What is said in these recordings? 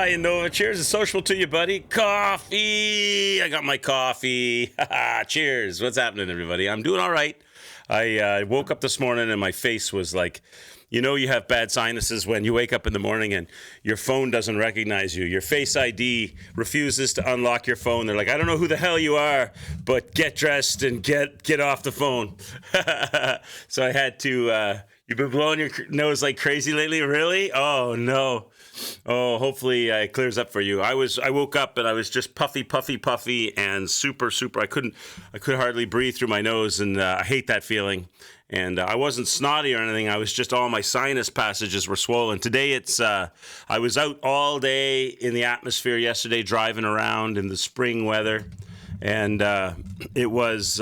Ryan Nova. Cheers and social to you, buddy. Coffee. I got my coffee. Cheers. What's happening, everybody? I'm doing all right. I woke up this morning and my face was like, you know, you have bad sinuses when you wake up in the morning and your phone doesn't recognize you. Your Face ID refuses to unlock your phone. They're like, I don't know who the hell you are, but get dressed and get off the phone. So I had to, you've been blowing your nose like crazy lately? Really? Oh, no. Oh, hopefully it clears up for you. I woke up and I was just puffy, and super. I couldn't hardly breathe through my nose, and I hate that feeling. And I wasn't snotty or anything. I was just all my sinus passages were swollen. Today I was out all day in the atmosphere yesterday, driving around in the spring weather, and it was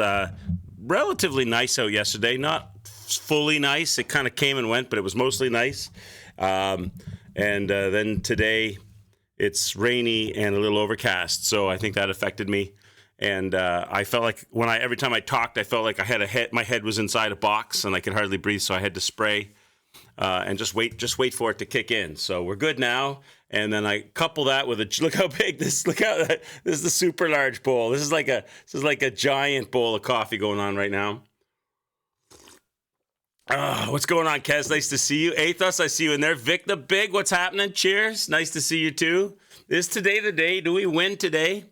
relatively nice out yesterday. Not fully nice. It kind of came and went, but it was mostly nice. And then today, it's rainy and a little overcast, so I think that affected me. And I felt like every time I talked, I felt like I had my head was inside a box and I could hardly breathe, so I had to spray and just wait for it to kick in. So we're good now. And then I couple that with look how big this. This is the super large bowl. This is like a giant bowl of coffee going on right now. What's going on, Kez? Nice to see you. Athos, I see you in there. Vic the Big, what's happening? Cheers. Nice to see you too. Is today the day? Do we win today?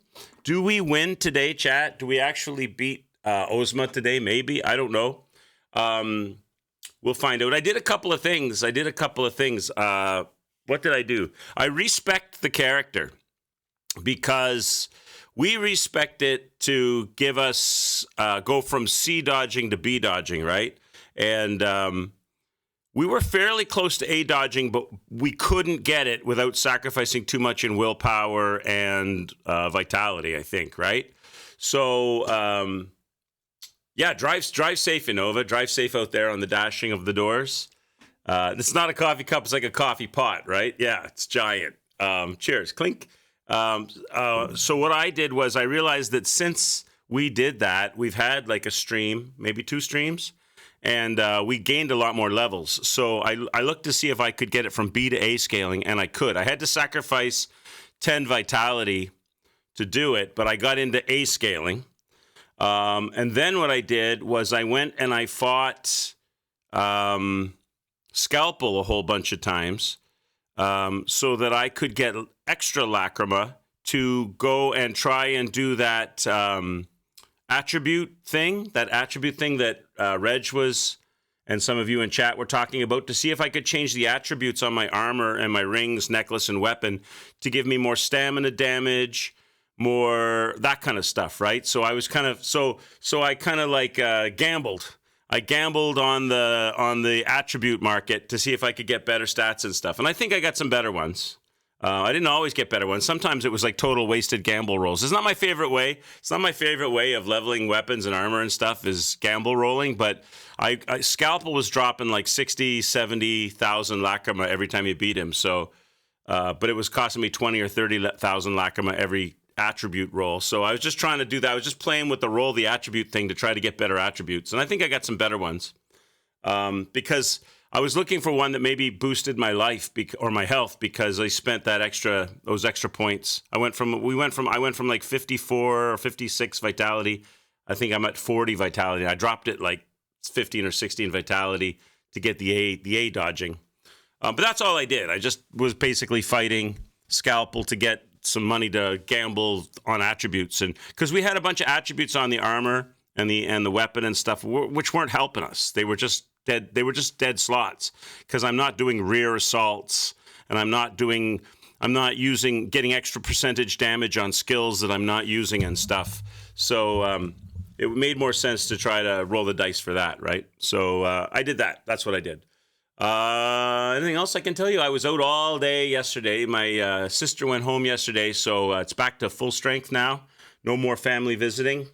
Do we win today, chat? Do we actually beat Ozma today? Maybe. I don't know. We'll find out. I did a couple of things. What did I do? I respect the character because we respect it to give us go from C dodging to B dodging, right? And we were fairly close to A dodging, but we couldn't get it without sacrificing too much in willpower and vitality, I think, right? So, drive safe, Innova. Drive safe out there on the dashing of the doors. It's not a coffee cup. It's like a coffee pot, right? Yeah, it's giant. Cheers. Clink. So what I did was I realized that since we did that, we've had like a stream, maybe 2 streams, and we gained a lot more levels. So I looked to see if I could get it from B to A scaling, and I could. I had to sacrifice 10 vitality to do it, but I got into A scaling. And then what I did was I went and I fought Scalpel a whole bunch of times so that I could get extra Lacrima to go and try and do that attribute thing that Reg was and some of you in chat were talking about, to see if I could change the attributes on my armor and my rings, necklace, and weapon to give me more stamina damage, more that kind of stuff, right? So I was kind of I kind of like gambled. I gambled on the attribute market to see if I could get better stats and stuff, and I think I got some better ones. I didn't always get better ones. Sometimes it was like total wasted gamble rolls. It's not my favorite way. It's not my favorite way of leveling weapons and armor and stuff is gamble rolling, but I Scalpel was dropping like 60, 70,000 Lacrima every time you beat him. So, but it was costing me 20 or 30,000 Lacrima every attribute roll. So I was just trying to do that. I was just playing with the roll the attribute thing to try to get better attributes. And I think I got some better ones because I was looking for one that maybe boosted my life or my health because I spent those extra points. I went from like 54 or 56 vitality. I think I'm at 40 vitality. I dropped it like 15 or 16 vitality to get the A dodging. But that's all I did. I just was basically fighting Scalpel to get some money to gamble on attributes, and because we had a bunch of attributes on the armor and the weapon and stuff, which weren't helping us. They were just dead. They were just dead slots because I'm not doing rear assaults, and I'm not getting extra percentage damage on skills that I'm not using and stuff. So it made more sense to try to roll the dice for that, right? So I did that. That's what I did. Anything else I can tell you? I was out all day yesterday. My sister went home yesterday, so it's back to full strength now. No more family visiting,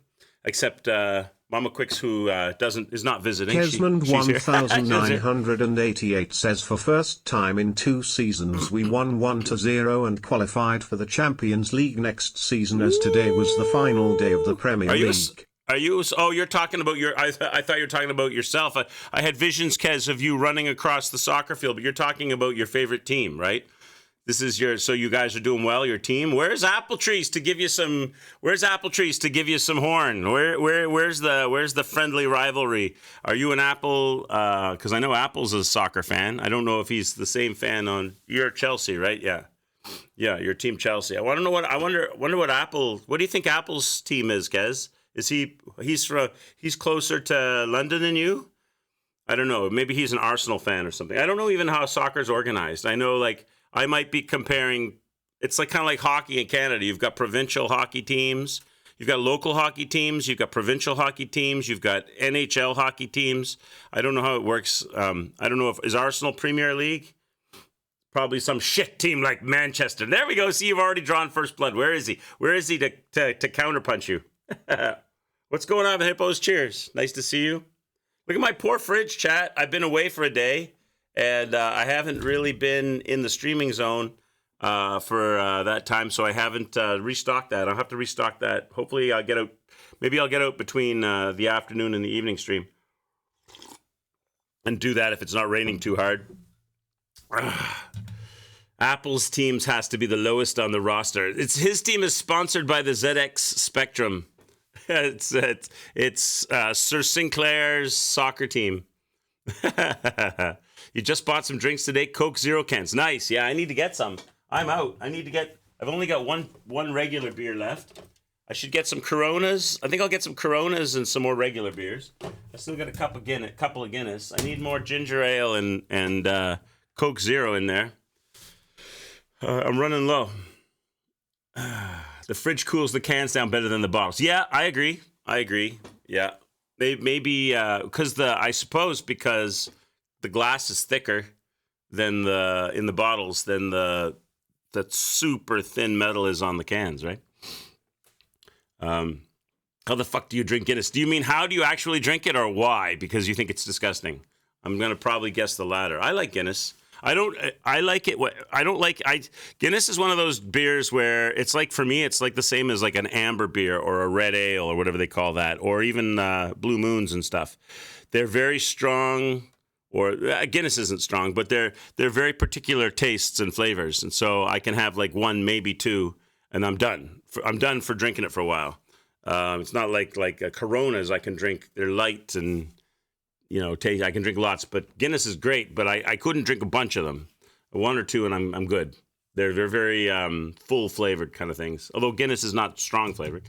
except Mama Quicks, who is not visiting. Kesmond 1988 says, for first time in 2 seasons we won 1-0 and qualified for the Champions League next season, as today was the final day of the Premier League. You're talking about I thought you were talking about yourself. I had visions, Kez, of you running across the soccer field, but you're talking about your favorite team, right? So you guys are doing well, your team. Where's Apple Trees to give you some horn? Where's the friendly rivalry? Are you an Apple, because I know Apple's a soccer fan. I don't know if he's the same fan on, you're Chelsea, right? Yeah. Yeah, your team Chelsea. I wonder what what do you think Apple's team is, Kez? He's closer to London than you? I don't know. Maybe he's an Arsenal fan or something. I don't know even how soccer's organized. I know, like, I might be comparing. It's like kind of like hockey in Canada. You've got provincial hockey teams. You've got local hockey teams. You've got provincial hockey teams. You've got NHL hockey teams. I don't know how it works. I don't know is Arsenal Premier League? Probably some shit team like Manchester. There we go. See, you've already drawn first blood. Where is he? Where is he to counterpunch you? What's going on, Hippos? Cheers. Nice to see you. Look at my poor fridge, chat. I've been away for a day, and I haven't really been in the streaming zone for that time, so I haven't restocked that. I'll have to restock that. Hopefully I'll get out. Maybe I'll get out between the afternoon and the evening stream and do that if it's not raining too hard. Apple's teams has to be the lowest on the roster. His team is sponsored by the ZX Spectrum. It's Sir Sinclair's soccer team. You just bought some drinks today, Coke Zero cans. Nice. Yeah, I need to get some. I'm out. I've only got one regular beer left. I should get some Coronas. I think I'll get some Coronas and some more regular beers. I still got a couple of Guinness. I need more ginger ale and Coke Zero in there. I'm running low. The fridge cools the cans down better than the bottles. Yeah, I agree. Yeah, maybe because because the glass is thicker than in the bottles than the super thin metal is on the cans, right? How the fuck do you drink Guinness? Do you mean how do you actually drink it, or why? Because you think it's disgusting. I'm gonna probably guess the latter. I like Guinness. Guinness is one of those beers where it's like, for me, it's like the same as like an amber beer or a red ale or whatever they call that, or even Blue Moons and stuff. They're very strong, or Guinness isn't strong, but they're very particular tastes and flavors. And so I can have like one, maybe two, and I'm done. I'm done for drinking it for a while. It's not like Coronas I can drink. They're light and, taste. I can drink lots, but Guinness is great. But I couldn't drink a bunch of them, one or two, and I'm good. They're very full flavored kind of things. Although Guinness is not strong flavored.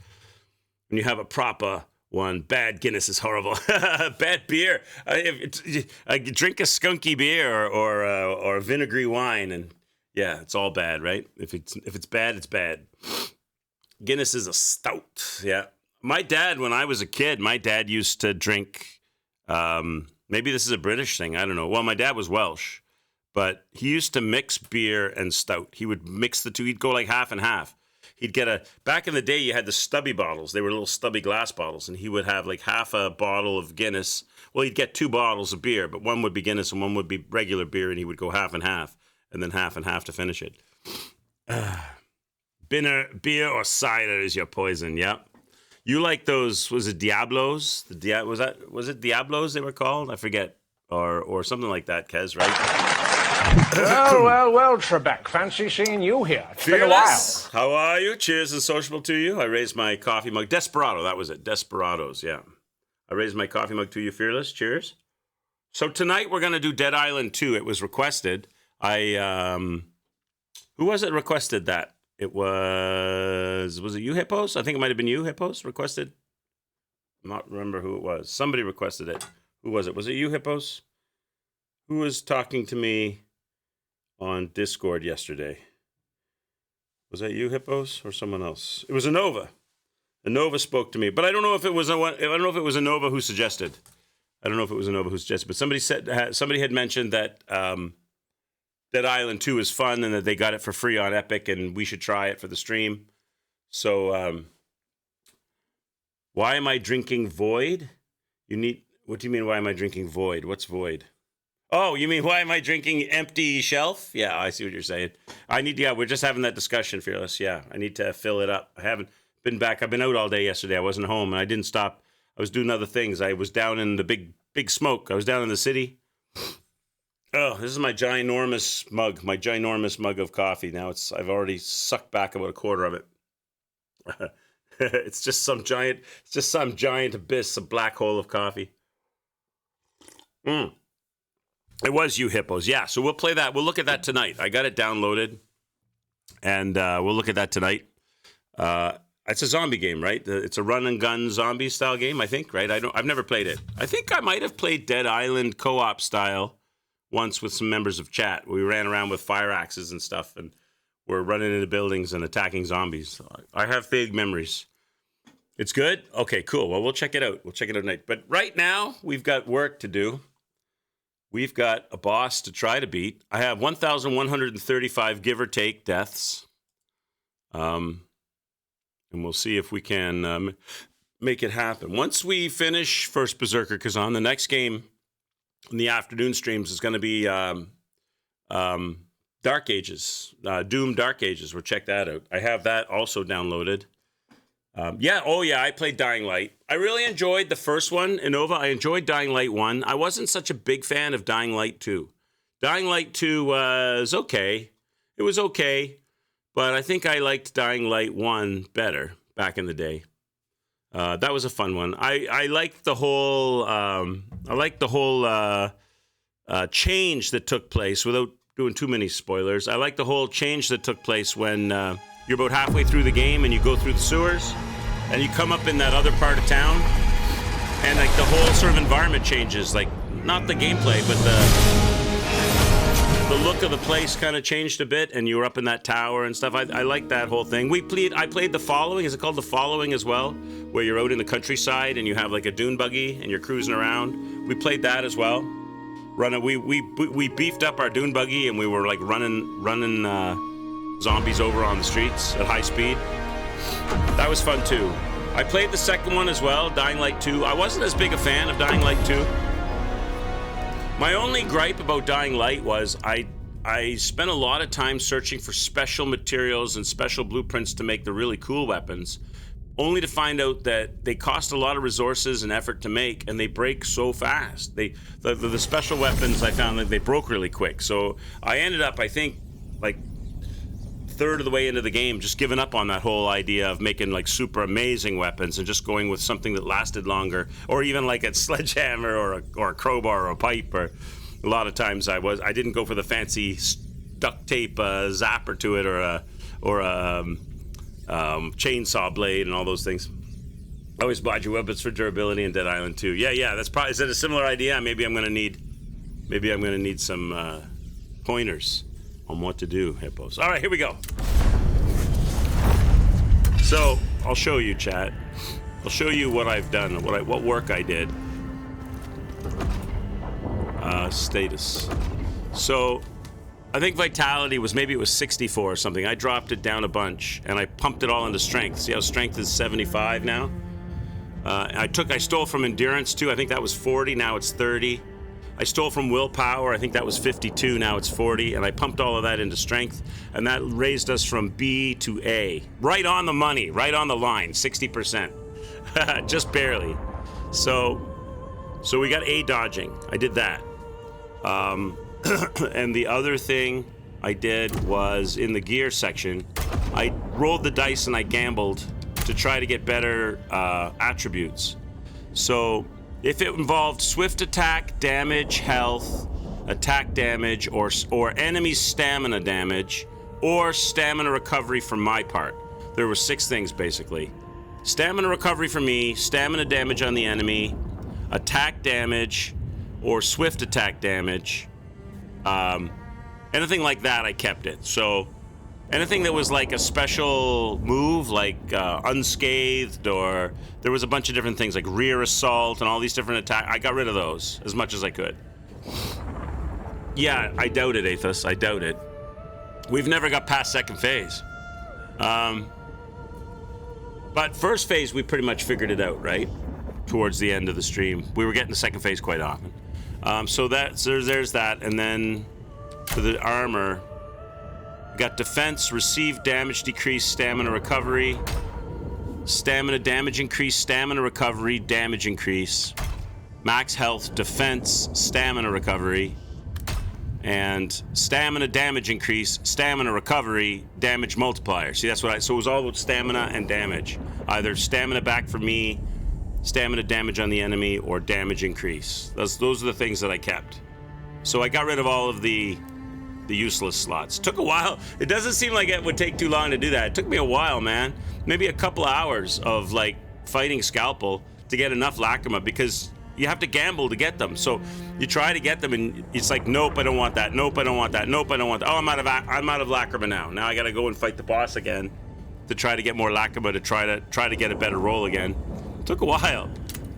When you have a proper one, bad Guinness is horrible. Bad beer. I drink a skunky beer or a vinegary wine, and yeah, it's all bad, right? If it's bad, it's bad. Guinness is a stout. Yeah, my dad, when I was a kid, used to drink. Maybe this is a British thing. I don't know. Well, my dad was Welsh, but he used to mix beer and stout. He would mix the two. He'd go like half and half. He'd get back in the day, you had the stubby bottles. They were little stubby glass bottles, and he would have like half a bottle of Guinness. Well, he'd get 2 bottles of beer, but one would be Guinness and one would be regular beer, and he would go half and half, and then half and half to finish it. Beer or cider is your poison. Yep. You like those? Was it Diablos? Was it Diablos they were called? I forget, or something like that. Kez, right? Well, Trebek. Fancy seeing you here. It's been a while. How are you? Cheers and sociable to you. I raised my coffee mug. Desperado, that was it. Desperados, yeah. I raised my coffee mug to you, Fearless. Cheers. So tonight we're gonna do Dead Island 2. It was requested. Who was it requested that? It was it you, Hippos? I think it might have been you, Hippos, requested. I'm not remember who it was. Somebody requested it. Who was it? Was it you, Hippos? Who was talking to me on Discord yesterday? Was that you, Hippos, or someone else? It was Anova. Anova spoke to me, but I don't know if it was Anova who suggested. But somebody had mentioned that Dead Island 2 is fun and that they got it for free on Epic and we should try it for the stream. So, why am I drinking Void? What do you mean, why am I drinking Void? What's Void? Oh, you mean, why am I drinking Empty Shelf? Yeah, I see what you're saying. We're just having that discussion, Fearless. Yeah, I need to fill it up. I haven't been back. I've been out all day yesterday. I wasn't home and I didn't stop. I was doing other things. I was down in the big smoke. I was down in the city. Oh, this is my ginormous mug of coffee. Now I've already sucked back about a quarter of it. It's just some giant abyss, a black hole of coffee. It was you hippos. Yeah, so we'll play that. We'll look at that tonight. I got it downloaded, and we'll look at that tonight. It's a zombie game, right? It's a run and gun zombie style game, I think, right? I've never played it. I think I might have played Dead Island co-op style once with some members of chat. We ran around with fire axes and stuff, and we're running into buildings and attacking zombies. I have vague memories. It's good? Okay, cool. Well, we'll check it out. We'll check it out tonight. But right now, we've got work to do. We've got a boss to try to beat. I have 1,135, give or take, deaths. And we'll see if we can make it happen. Once we finish first Berserker Khazan, the next game in the afternoon streams is going to be Dark Ages, Doom Dark Ages. We'll check that out. I have that also downloaded. I played Dying Light. I really enjoyed the first one, Innova. I enjoyed Dying Light 1. I wasn't such a big fan of Dying Light 2. Dying Light 2 was okay. It was okay, but I think I liked Dying Light 1 better back in the day. That was a fun one. I liked the whole change that took place, without doing too many spoilers. I like the whole change that took place when you're about halfway through the game and you go through the sewers and you come up in that other part of town, and like the whole sort of environment changes. Like, not the gameplay, but the look of the place kind of changed a bit, and you were up in that tower and stuff. I like that whole thing. I played The Following. Is it called The Following as well? Where you're out in the countryside and you have like a dune buggy and you're cruising around. We played that as well. We beefed up our dune buggy and we were like running zombies over on the streets at high speed. That was fun too. I played the second one as well, Dying Light 2. I wasn't as big a fan of Dying Light 2. My only gripe about Dying Light was I spent a lot of time searching for special materials and special blueprints to make the really cool weapons, only to find out that they cost a lot of resources and effort to make, and they break so fast. The special weapons, I found that they broke really quick. So I ended up, I think, like third of the way into the game, just giving up on that whole idea of making like super amazing weapons and just going with something that lasted longer, or even like a sledgehammer or a crowbar or a pipe. Or a lot of times I didn't go for the fancy duct tape zapper to it, or a chainsaw blade and all those things. I always bought your weapons for durability in Dead Island 2. Yeah, that's probably, is it a similar idea? Maybe I'm gonna need some pointers on what to do, hippos. All right, here we go. So I'll show you, chat. I'll show you what I've done, what work I did. Status. So I think vitality was, maybe it was 64 or something. I dropped it down a bunch and I pumped it all into strength. See how strength is 75 now? I stole from endurance too. I think that was 40, now it's 30. I stole from willpower. I think that was 52, now it's 40. And I pumped all of that into strength. And that raised us from B to A. Right on the money, right on the line, 60%. Just barely. So we got A dodging. I did that. And the other thing I did was in the gear section, I rolled the dice and I gambled to try to get better attributes. So if it involved swift attack, damage, health, attack damage, or enemy stamina damage, or stamina recovery from my part. There were 6 things basically. Stamina recovery for me, stamina damage on the enemy, attack damage, or swift attack damage. Anything like that, I kept it. So anything that was like a special move, like unscathed, or there was a bunch of different things like rear assault and all these different attacks, I got rid of those as much as I could. Yeah, I doubt it, Athos. I doubt it. We've never got past second phase. But first phase, we pretty much figured it out, right? Towards the end of the stream. We were getting the second phase quite often. So there's that. And then for the armor, we got defense, receive damage, decrease, stamina recovery. Stamina damage increase, stamina recovery, damage increase. Max health, defense, stamina recovery. and stamina damage increase, stamina recovery, damage multiplier. See, that's what so it was all about stamina and damage. Either stamina back for me, stamina damage on the enemy, or damage increase. Those are the things that I kept. So I got rid of all of the useless slots. Took a while. It doesn't seem like it would take too long to do that. It took me a while, man. Maybe a couple of hours of like fighting Scalpel to get enough Lacrima, because you have to gamble to get them. So you try to get them and it's like, nope, I don't want that. Nope, I don't want that. Nope, I don't want that. Oh, I'm out of Lacrima now. Now I got to go and fight the boss again to try to get more Lacrima to try to get a better roll again. It took a while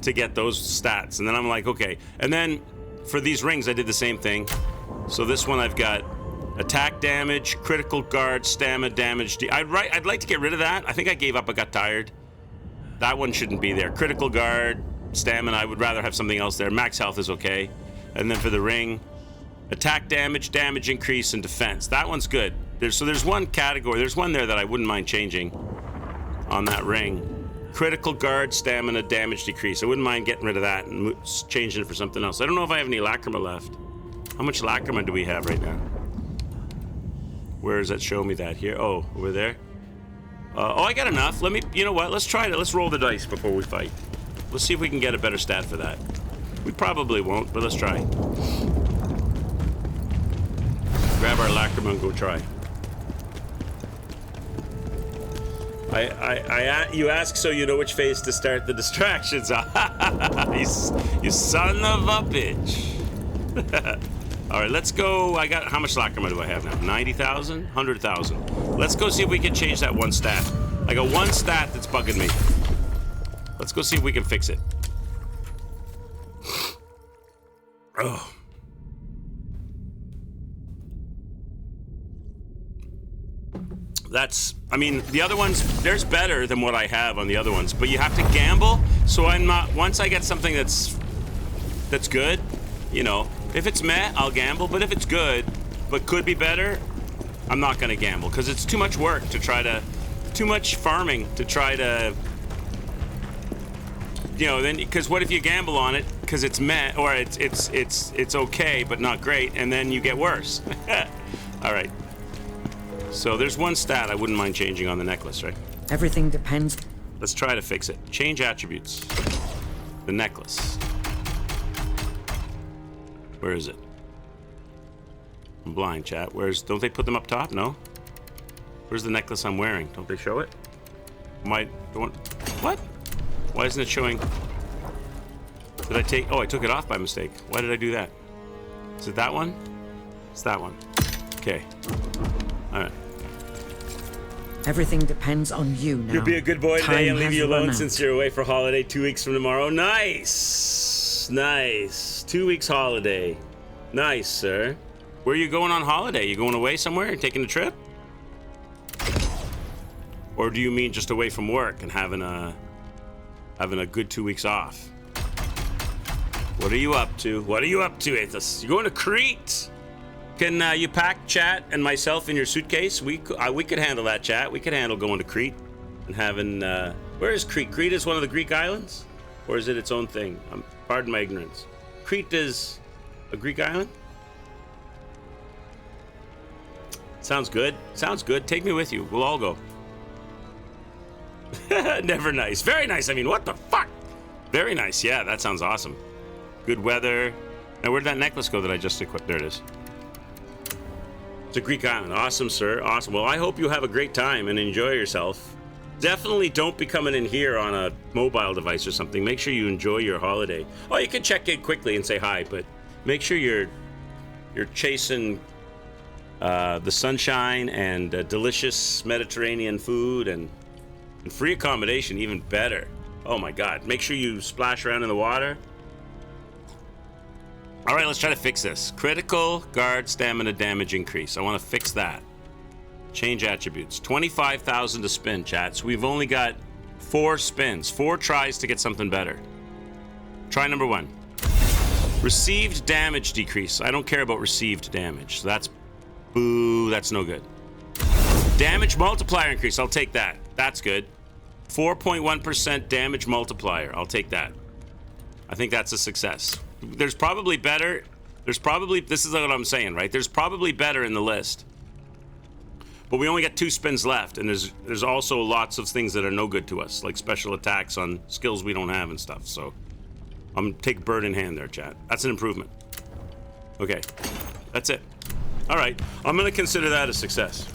to get those stats. And then I'm like, okay. And then for these rings, I did the same thing. So this one I've got attack damage, critical guard, stamina damage. I'd like to get rid of that. I think I gave up. I got tired. That one shouldn't be there. Critical guard, stamina. I would rather have something else there. Max health is okay. And then for the ring, attack damage, damage increase, and defense. That one's good. There's one category. There's one there that I wouldn't mind changing on that ring. Critical guard, stamina, damage decrease. I wouldn't mind getting rid of that and changing it for something else. I don't know if I have any Lacrima left. How much Lacrima do we have right now? Where does that show me that? Here? Oh, over there? Oh, I got enough. You know what? Let's try it. Let's roll the dice before we fight. Let's see if we can get a better stat for that. We probably won't, but let's try. Grab our Lacrima and go try. You ask so you know which phase to start the distractions. You son of a bitch. All right, let's go. How much Lacrima do I have now? 90,000? 100,000. Let's go see if we can change that one stat. I got one stat that's bugging me. Let's go see if we can fix it. Oh. I mean, the other ones, there's better than what I have on the other ones, but you have to gamble. So I'm not, once I get something that's good, you know, if it's meh, I'll gamble, but if it's good, but could be better, I'm not gonna gamble, because it's too much work to try to, too much farming to try to, you know, then, because what if you gamble on it, because it's meh, or it's okay, but not great, and then you get worse. All right. So there's one stat I wouldn't mind changing on the necklace, right? Everything depends. Let's try to fix it. Change attributes. The necklace. Where is it? I'm blind, chat. Don't they put them up top? No? Where's the necklace I'm wearing? Don't they show it? What? Why isn't it showing? I took it off by mistake. Why did I do that? Is it that one? It's that one. Okay. All right. Everything depends on you now. You'll be a good boy today and leave you alone Time since you're away for holiday 2 weeks from tomorrow. Nice. Nice. 2 weeks holiday. Nice, sir. Where are you going on holiday? You going away somewhere and taking a trip? Or do you mean just away from work and having a good 2 weeks off? What are you up to? What are you up to, Athos? You going to Crete? Can you pack chat and myself in your suitcase? We could handle that, chat. We could handle going to Crete and having... where is Crete? Crete is one of the Greek islands? Or is it its own thing? Pardon my ignorance. Crete is a Greek island? Sounds good. Sounds good. Take me with you. We'll all go. Never nice. Very nice. I mean, what the fuck? Very nice. Yeah, that sounds awesome. Good weather. Now, where'd that necklace go that I just equipped? There it is. It's a Greek island. Awesome, sir. Awesome. Well, I hope you have a great time and enjoy yourself. Definitely don't be coming in here on a mobile device or something. Make sure you enjoy your holiday. Oh, you can check in quickly and say hi, but make sure you're chasing the sunshine and delicious Mediterranean food and free accommodation, even better. Oh my God. Make sure you splash around in the water. All right, let's try to fix this. Critical guard stamina damage increase. I want to fix that. Change attributes. 25,000 to spin, chat. So we've only got 4 spins, 4 tries to get something better. Try number 1. Received damage decrease. I don't care about received damage. So that's boo. That's no good. Damage multiplier increase. I'll take that. That's good. 4.1% damage multiplier. I'll take that. I think that's a success. There's probably better There's probably, this is what I'm saying, right? There's probably better in the list. But we only got 2 spins left, and there's also lots of things that are no good to us, like special attacks on skills we don't have and stuff. So I'm gonna take bird in hand there, chat. That's an improvement. Okay, that's it. All right, I'm gonna consider that a success.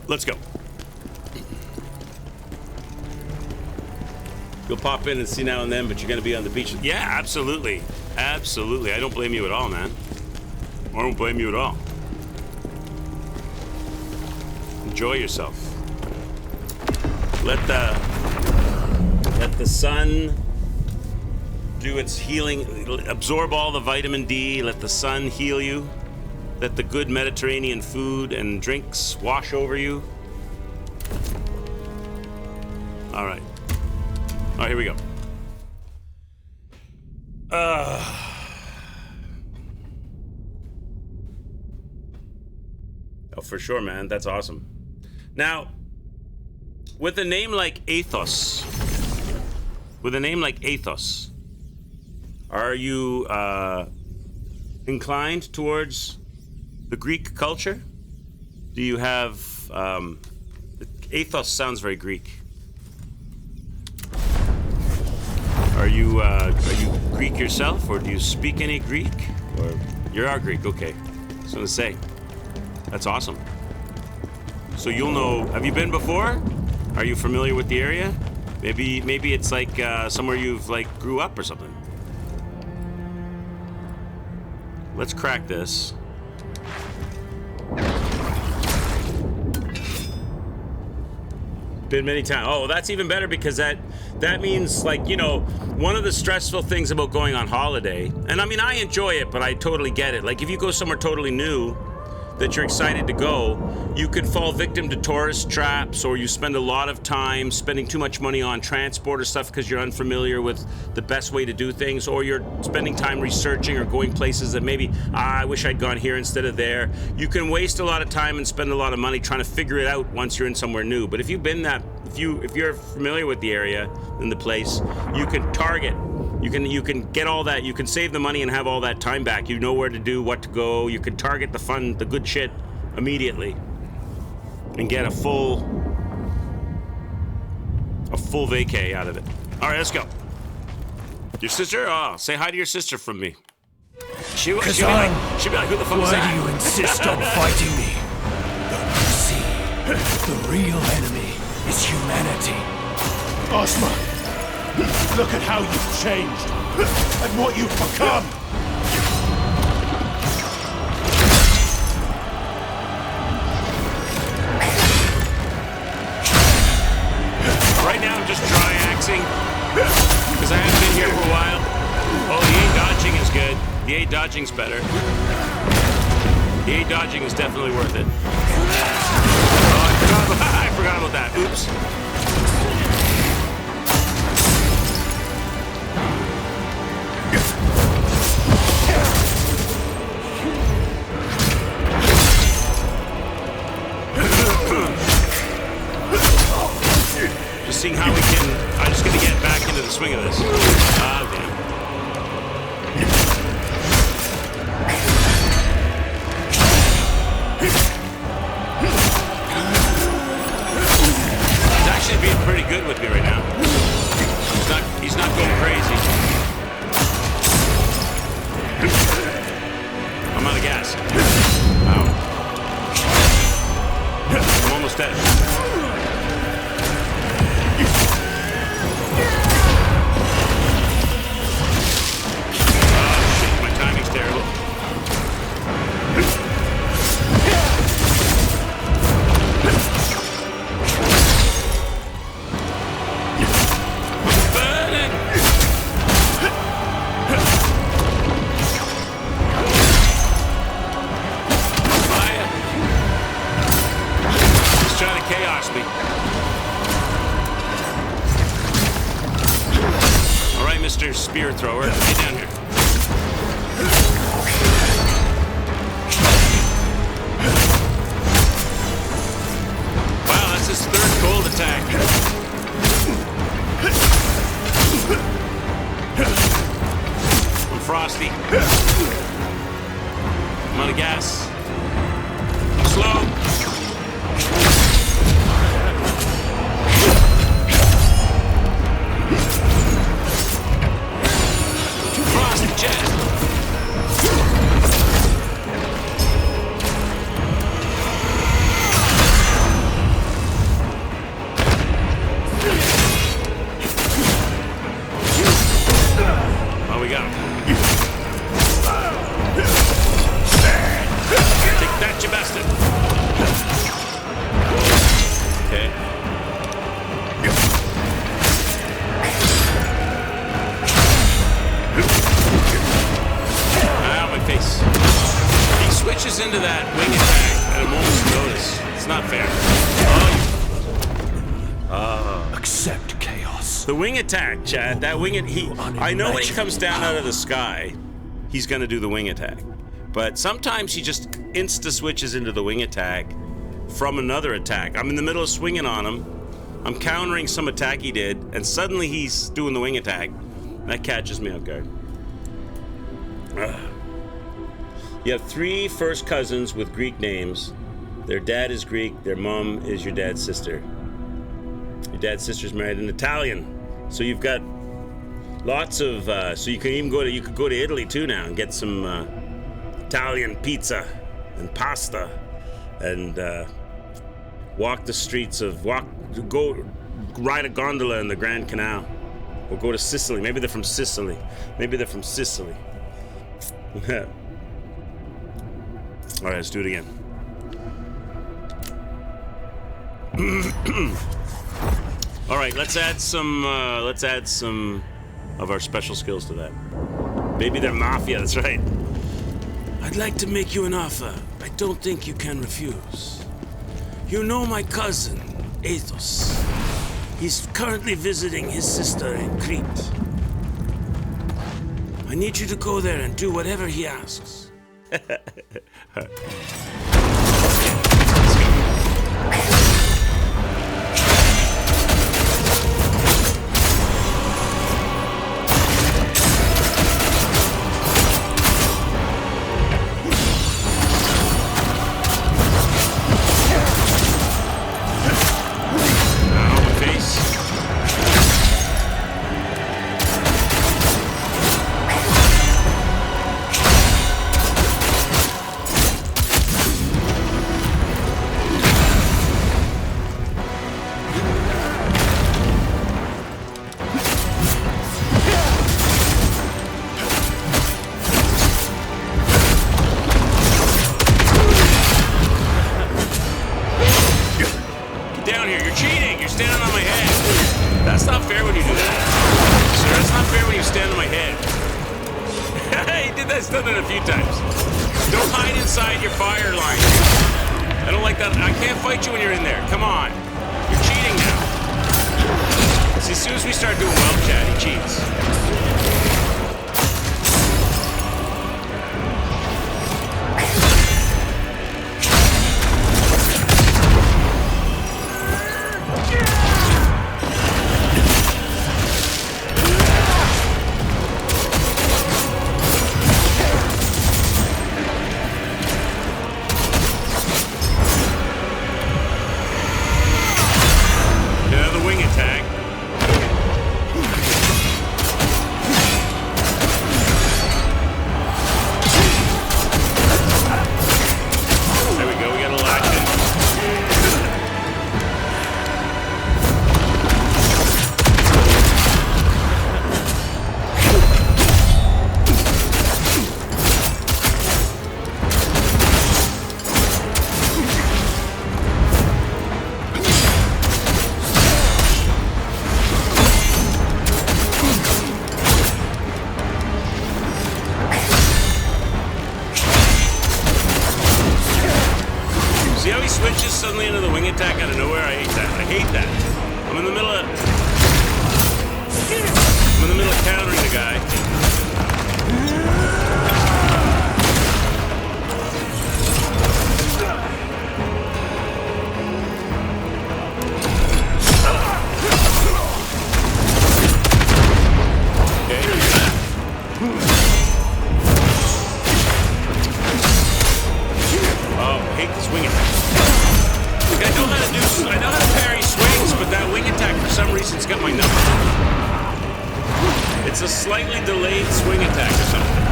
Let's go. You'll pop in and see now and then, but you're gonna be on the beach. Yeah, absolutely. Absolutely. I don't blame you at all, man. I don't blame you at all. Enjoy yourself. Let the sun do its healing, absorb all the vitamin D, let the sun heal you. Let the good Mediterranean food and drinks wash over you. All right. All right, here we go. Oh, for sure, man. That's awesome. Now, with a name like Athos, are you inclined towards the Greek culture? Do you have Athos sounds very Greek. Are you Greek yourself, or do you speak any Greek? Or you are Greek, okay. I was gonna say, that's awesome. So you'll know. Have you been before? Are you familiar with the area? Maybe it's like somewhere you've like grew up or something. Let's crack this. Been many times. Oh, that's even better, because that means, like, you know, one of the stressful things about going on holiday, and I mean, I enjoy it, but I totally get it. Like, if you go somewhere totally new that you're excited to go, you could fall victim to tourist traps, or you spend a lot of time spending too much money on transport or stuff because you're unfamiliar with the best way to do things, or you're spending time researching or going places that maybe, I wish I'd gone here instead of there. You can waste a lot of time and spend a lot of money trying to figure it out once you're in somewhere new. But if you've been if you're familiar with the area and the place, you can target. You can get all that. You can save the money and have all that time back. You know where to do, what to go. You can target the fun, the good shit immediately, and get a full vacay out of it. All right, let's go. Your sister? Oh, say hi to your sister from me. She'll be like, who the fuck is that? Why do you insist on fighting me? Don't you see? The real enemy is humanity. Osman, look at how you've changed, and what you've become! Right now I'm just dry axing, because I haven't been here for a while. Oh, the A dodging is good. The A dodging's better. The A dodging is definitely worth it. Oh, I forgot about that. Oops. Just seeing how we can. I'm just gonna get back into the swing of this. Okay. He's actually being pretty good with me right now. He's not going crazy. I'm out of gas. Wow. I'm almost dead. Spear thrower, get down here. Wow, that's his third cold attack. I'm Frosty. I'm out of gas. Slow. Frosty, Jet. Oh, we got him. Take that, you bastard. Okay. Ow, my face. He switches into that wing attack at a moment's notice. It's not fair. Accept chaos. The wing attack, Chad. That wing I know when he comes down out of the sky, he's gonna do the wing attack. But sometimes he just insta-switches into the wing attack from another attack. I'm in the middle of swinging on him. I'm countering some attack he did, and suddenly he's doing the wing attack. That catches me off guard. You have 3 first cousins with Greek names. Their dad is Greek, their mom is your dad's sister. Your dad's sister's married an Italian. So you've got lots of, so you can even you could go to Italy too now and get some Italian pizza and pasta and walk the streets of, go ride a gondola in the Grand Canal. Or go to Sicily. Maybe they're from Sicily. All right, let's do it again. All right, let's add some of our special skills to that. Maybe they're mafia. That's right. I'd like to make you an offer I don't think you can refuse. You know my cousin, Athos. He's currently visiting his sister in Crete. I need you to go there and do whatever he asks. It's a slightly delayed swing attack or something.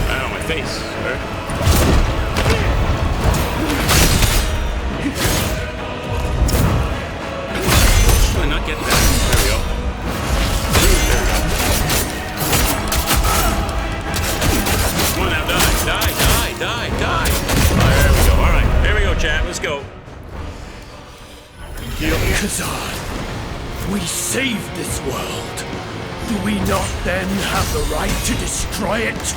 Ow, my face. Really not getting that. There we go. Come on now, die. There we go. All right, here we go, chat. Let's go. Khazan, we saved this world. Do we not then have the right to destroy it?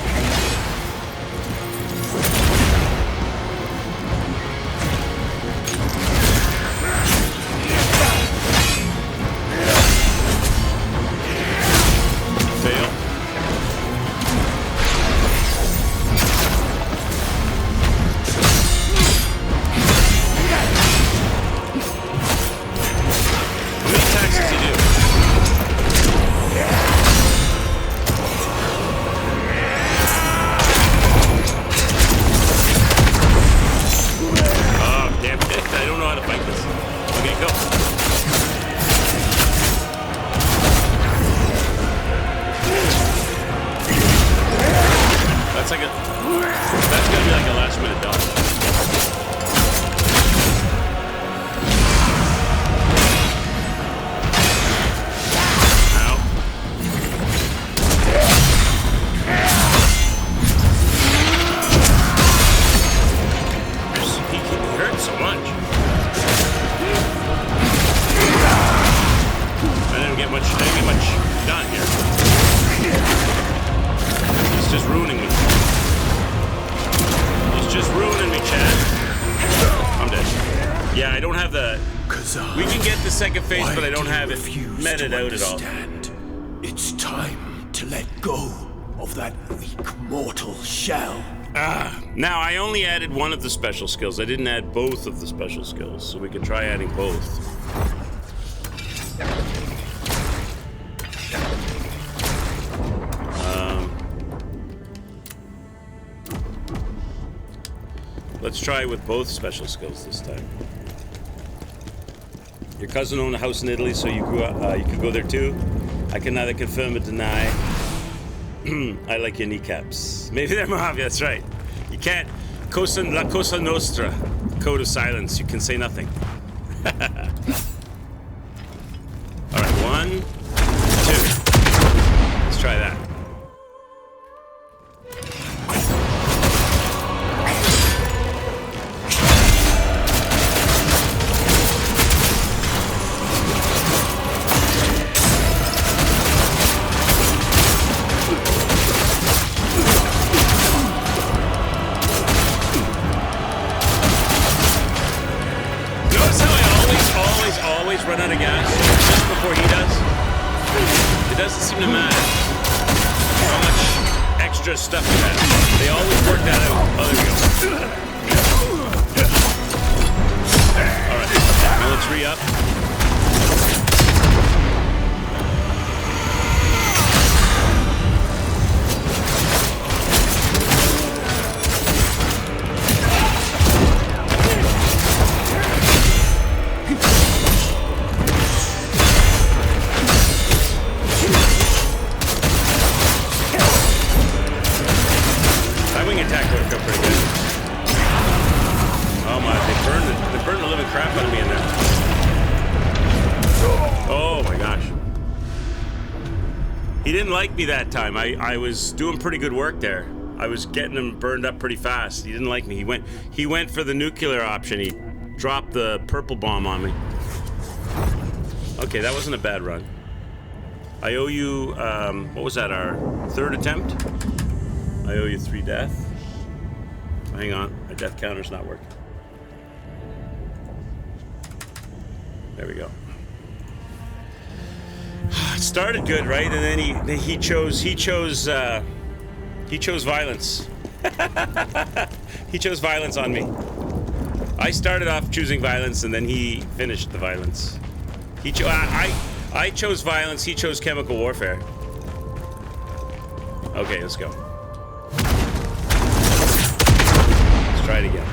Fail. How many attacks does he do? Oh, damn it. I don't know how to fight this. Okay, go. That's like a... That's gonna be like a last minute dodge. Ow. He hurts so much. I didn't get much done here. He's just ruining me. He's just ruining me, Chad. I'm dead. Yeah, I don't have the... Khazan, We can get the second phase, why but I don't do you have it refuse meted to out at all. understand? It's time to let go of that weak mortal shell. Now, I only added one of the special skills. I didn't add both of the special skills, so we could try adding both. Let's try with both special skills this time. Your cousin owned a house in Italy, so you grew up. You could go there too. I can neither confirm or deny. I like your kneecaps. Maybe they're mafia. That's right. You can't. La Cosa Nostra, code of silence. You can say nothing. All right, 1, 2. Let's try that. Always run out of gas just before he does. It doesn't seem to matter how much extra stuff you have. They always work that out. Oh, there we go. Alright, now let's re-up. Attack worked out pretty good. Oh my, they burned the living crap out of me in there. Oh my gosh. He didn't like me that time. I was doing pretty good work there. I was getting him burned up pretty fast. He didn't like me. He went for the nuclear option. He dropped the purple bomb on me. Okay, that wasn't a bad run. I owe you, what was that, our third attempt? I owe you 3 death. Hang on, my death counter's not working. There we go. It started good, right? And then he chose violence. He chose violence on me. I started off choosing violence, and then he finished the violence. I chose violence. He chose chemical warfare. Okay, let's go. Let's try it again.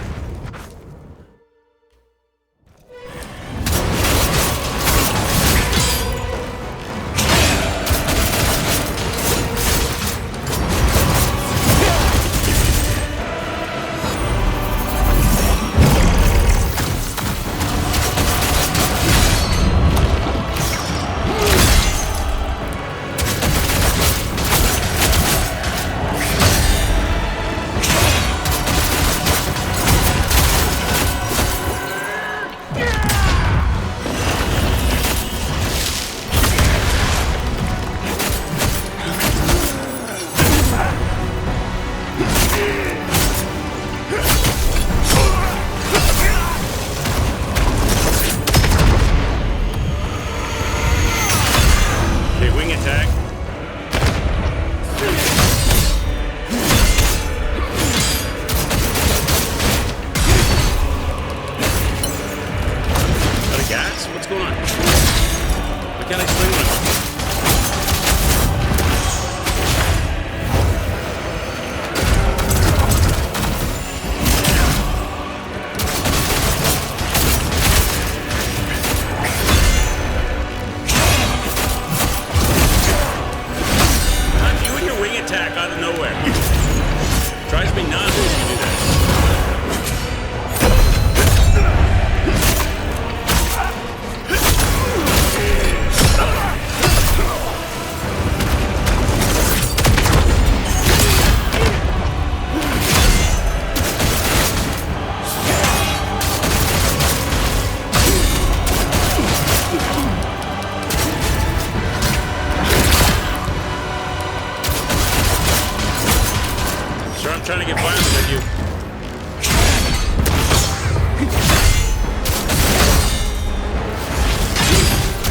Trying to get violent with you.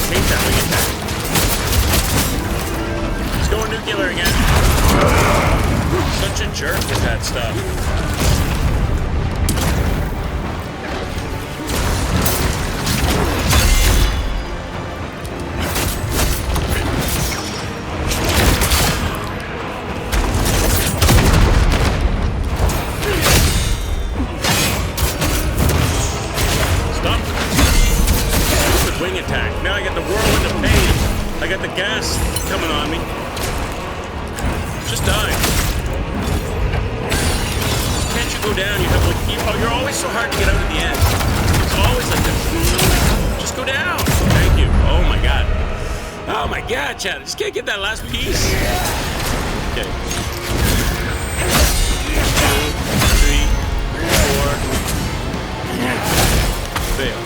Hate that wing attack. He's going nuclear again. Such a jerk with that stuff. Chat, I just can't get that last piece. Okay. 2, 3, 4. Fail.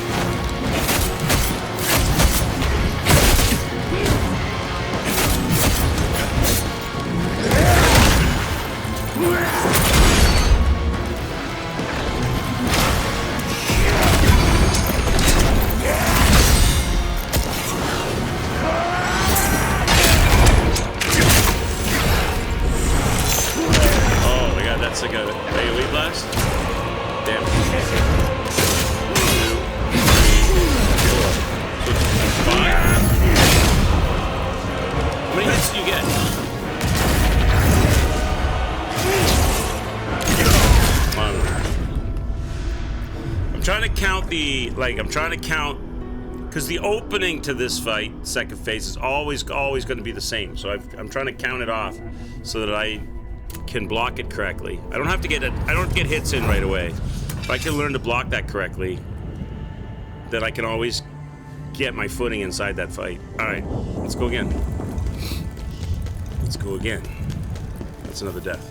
I got it. AoE blast. Damn. 2, 3, 4. 5. How many hits do you get? Come on. I'm trying to count because the opening to this fight, second phase, is always going to be the same. So I'm trying to count it off so that I can block it correctly. I don't have to get hits in right away. If I can learn to block that correctly, then I can always get my footing inside that fight. All right, let's go again. Let's go again. That's another death.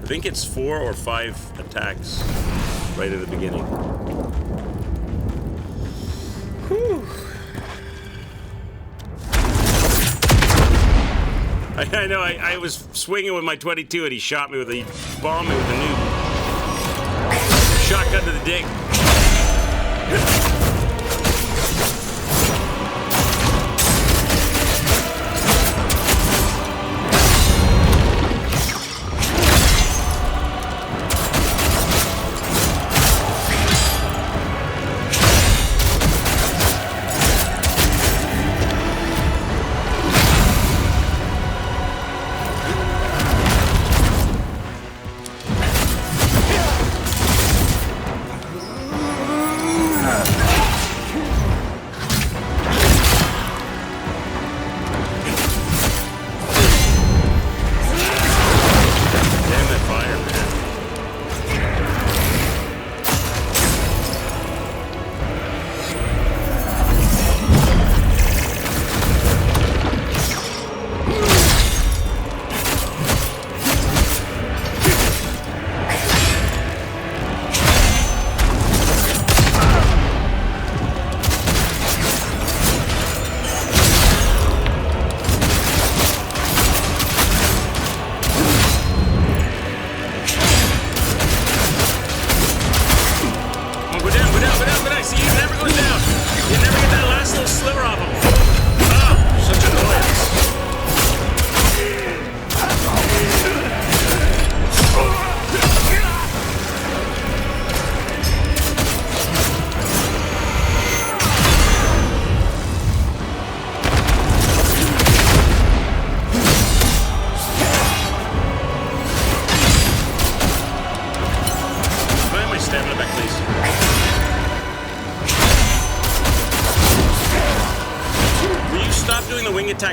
I think it's 4 or 5 attacks right at the beginning. Whew. I know, I was swinging with my 22 and he shot me with a bombed me with a nuke. Shotgun to the dick.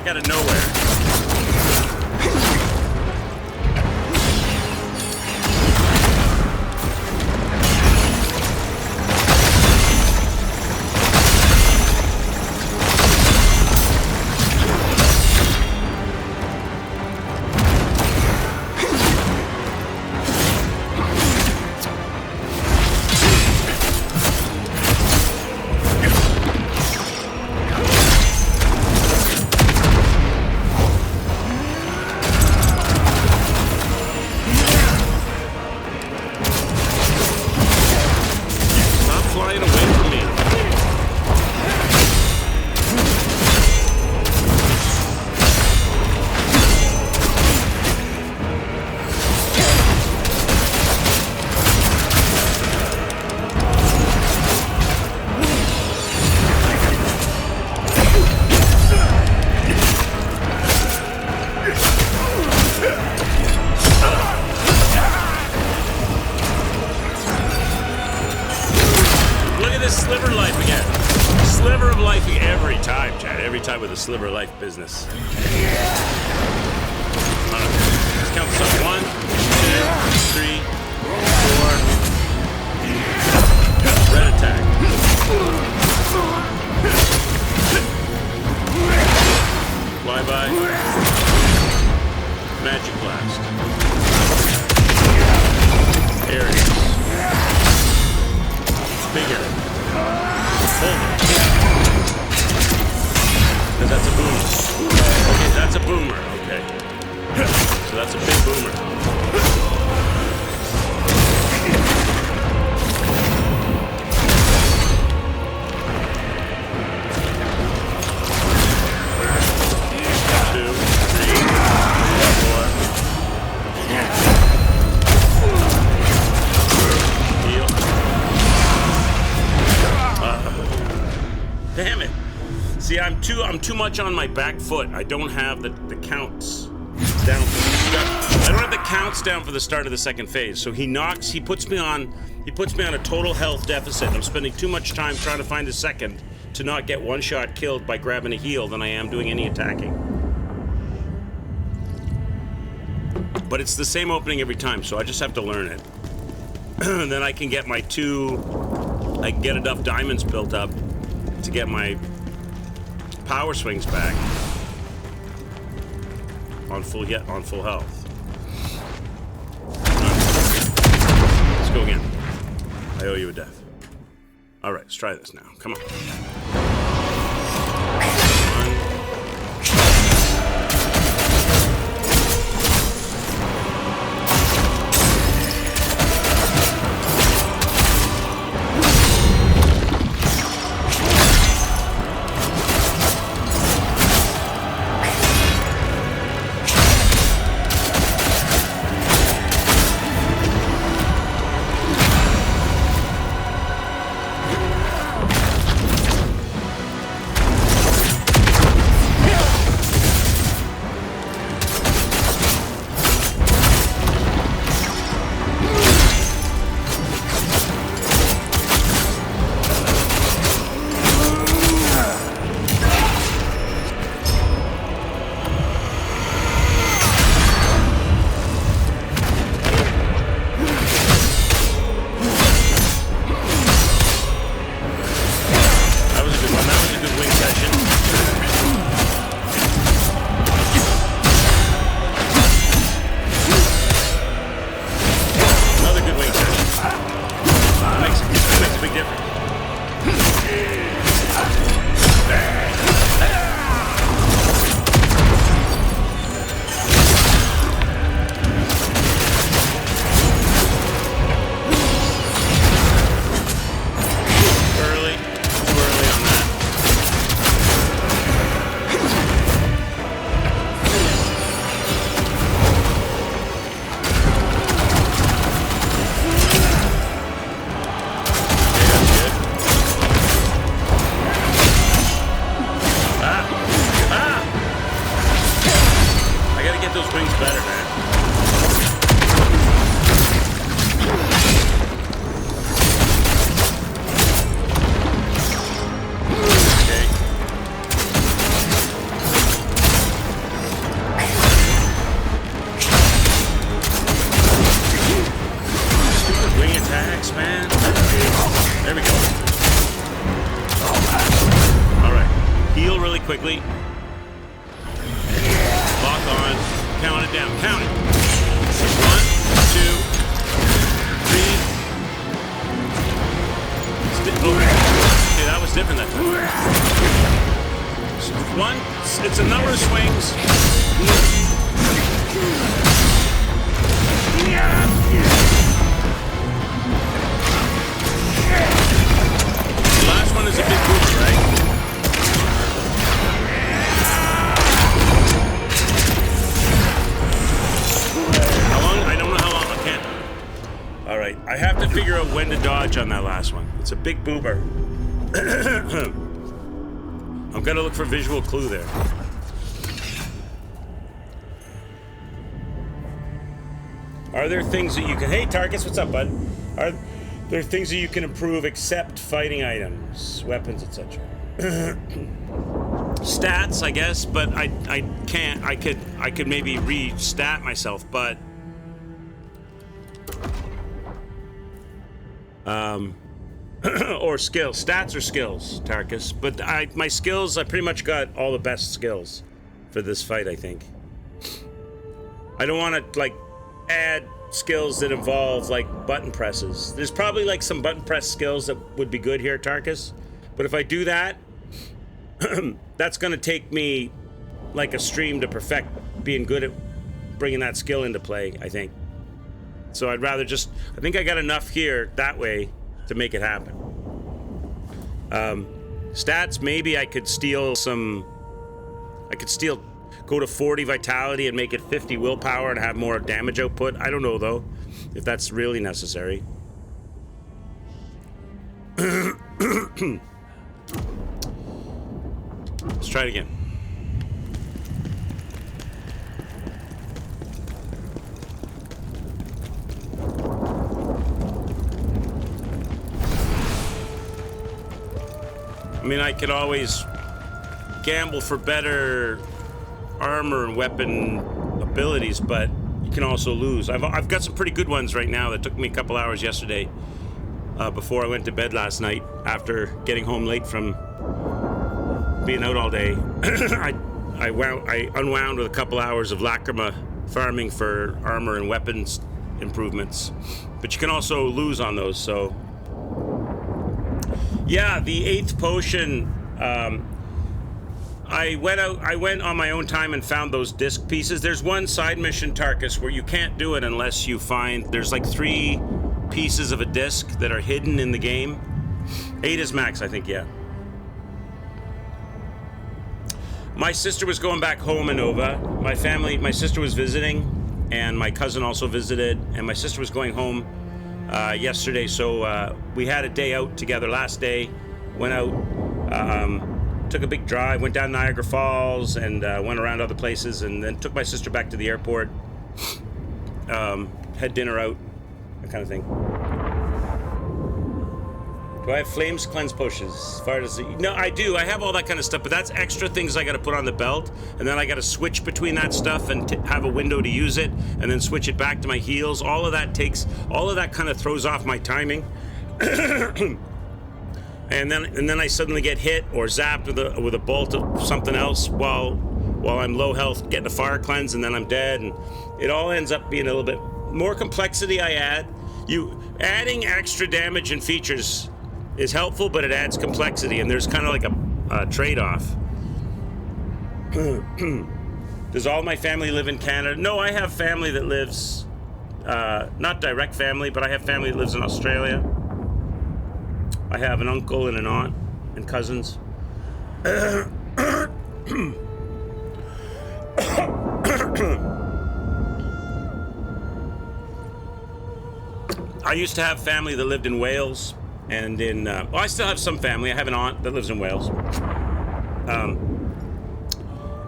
attack out of nowhere. With a sliver of life business. Let's count this up. 1, 2, 3, 4. Red attack. Flyby. Magic blast. Area. Bigger. Hold it. Because that's a boomer. Okay, that's a boomer. Okay. So that's a big boomer. Two, three, four. Heal. Damn it. See, I'm too much on my back foot. I don't have the counts down for the start. I don't have the counts down for the start of the second phase. So he puts me on a total health deficit. I'm spending too much time trying to find a second to not get one shot killed by grabbing a heal than I am doing any attacking. But it's the same opening every time, so I just have to learn it. And then I can get I can get enough diamonds built up to get my power swings back on full health. Let's go again. I owe you a death. All right, let's try this now. Come on. count it down. Count it. 1, 2, 3. Okay, that was different that time. One, it's a number of swings. The last one is a big boomer, right? How long? I don't know how long. I can't. All right, I have to figure out when to dodge on that last one. It's a big boomer. I'm gonna look for visual clue there. Are there things that you can... Hey, Tarkus, what's up, bud? Are there things that you can improve except fighting items, weapons, etc.? Stats, I guess, but I can't. I could maybe re-stat myself, but... or skills. Stats or skills, Tarkus. But my skills, I pretty much got all the best skills for this fight, I think. I don't want to, like, add skills that involve, like, button presses. There's probably, like, some button press skills that would be good here, Tarkus. But if I do that, that's going to take me, like, a stream to perfect being good at bringing that skill into play, I think. So I'd rather just... I think I got enough here, that way, to make it happen. Stats, maybe I could steal some... go to 40 vitality and make it 50 willpower and have more damage output. I don't know, though, if that's really necessary. Let's try it again. I mean, I could always gamble for better armor and weapon abilities, but you can also lose. I've got some pretty good ones right now that took me a couple hours yesterday before I went to bed last night after getting home late from being out all day. I unwound with a couple hours of lacrima farming for armor and weapons improvements, but you can also lose on those. So yeah, the 8th potion, I went on my own time and found those disc pieces. There's one side mission, Tarkus, where you can't do it unless you find... There's like 3 pieces of a disc that are hidden in the game. 8 is max, I think, yeah. My sister was going back home in Nova. My sister was visiting, and my cousin also visited, and my sister was going home yesterday, so we had a day out together last day. Went out... took a big drive, went down Niagara Falls, and went around other places, and then took my sister back to the airport, had dinner out, that kind of thing. Do I have Flames Cleanse potions? As far as no, I do. I have all that kind of stuff, but that's extra things I got to put on the belt, and then I got to switch between that stuff and have a window to use it, and then switch it back to my heals. All of that kind of throws off my timing. And then I suddenly get hit or zapped with a bolt of something else while I'm low health, getting a fire cleanse, and then I'm dead, and it all ends up being a little bit more complexity. I add adding extra damage and features is helpful, but it adds complexity, and there's kind of like a trade-off. Does all my family live in Canada? No, I have family that lives, not direct family, but I have family that lives in Australia. I have an uncle and an aunt and cousins. I used to have family that lived in Wales and in... well, I still have some family. I have an aunt that lives in Wales.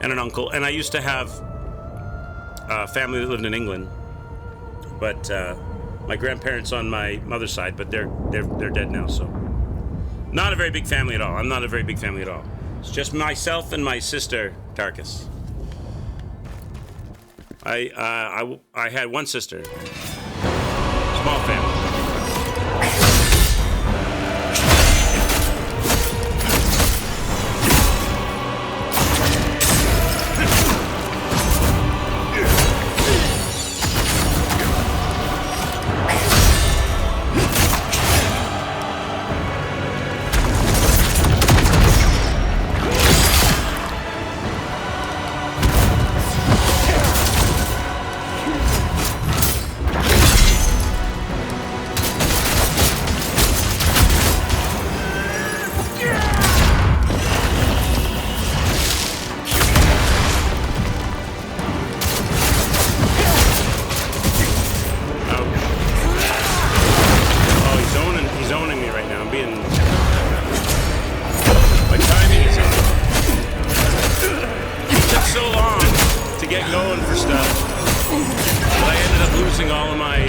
And an uncle. And I used to have family that lived in England. But my grandparents on my mother's side, but they're dead now, so... Not a very big family at all. I'm not a very big family at all. It's just myself and my sister, Tarkus. I had one sister. Small family. using all of my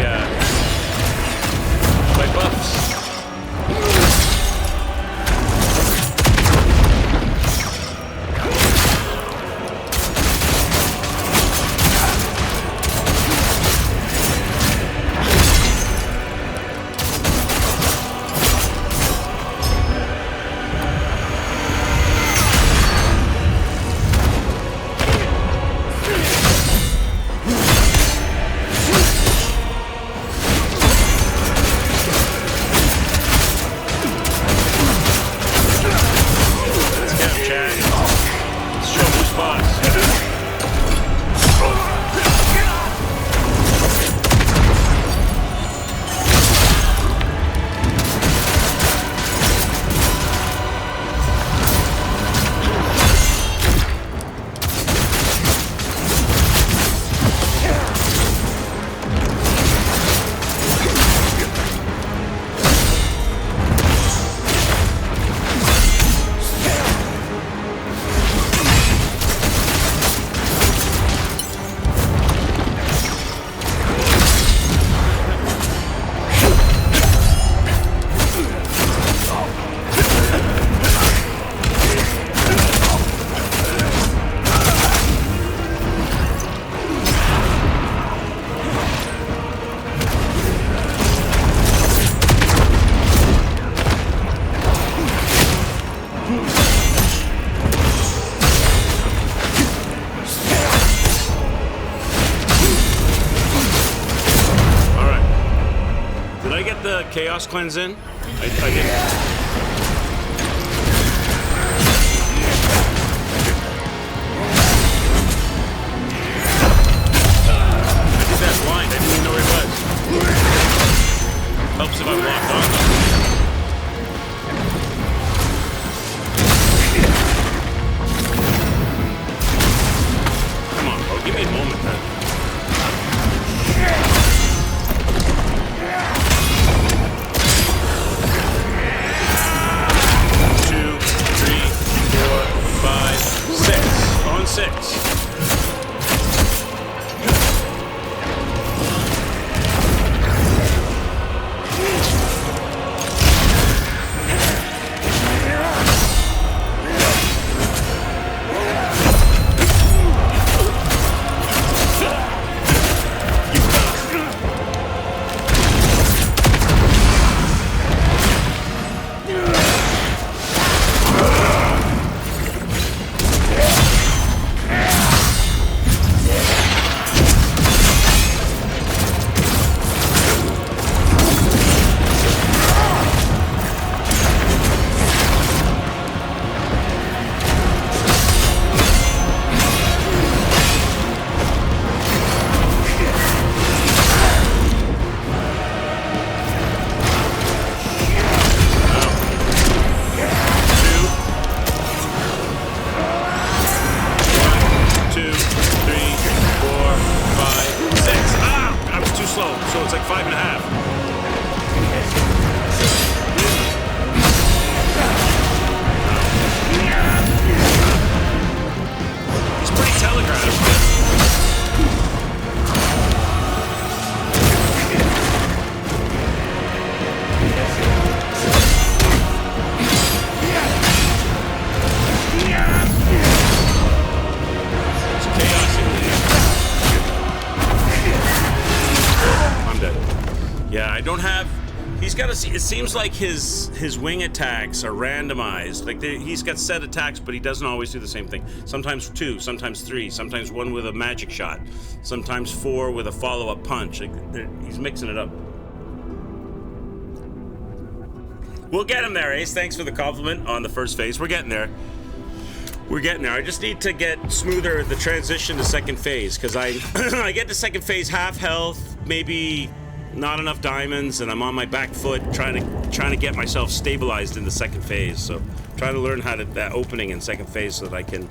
my buffs. Chaos cleanse in? I didn't. Blind. I didn't even know where he was. Helps if I'm locked on. Come on, bro. Give me a moment, man. It seems like his wing attacks are randomized. Like he's got set attacks, but he doesn't always do the same thing. Sometimes 2, sometimes 3, sometimes 1 with a magic shot, sometimes 4 with a follow-up punch. Like, he's mixing it up. We'll get him there, Ace. Thanks for the compliment on the first phase. We're getting there. We're getting there. I just need to get smoother the transition to second phase, because I get to second phase half health, maybe not enough diamonds, and I'm on my back foot trying to get myself stabilized in the second phase. So trying to learn how to that opening in second phase so that I can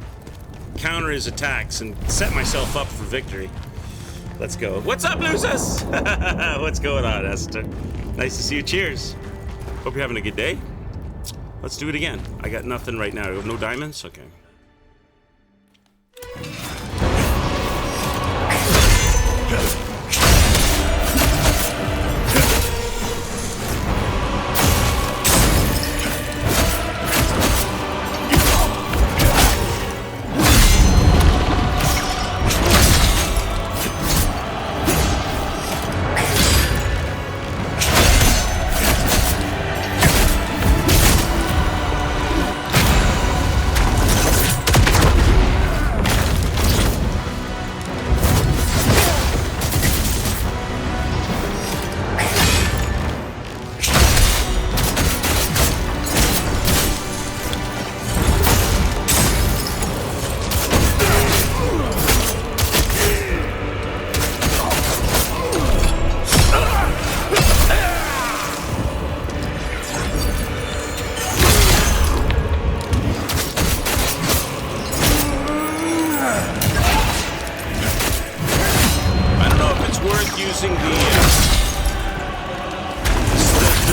counter his attacks and set myself up for victory. Let's go. What's up, Lucis? What's going on, Esther? Nice to see you. Cheers. Hope you're having a good day. Let's do it again. I got nothing right now. No diamonds? Okay. using the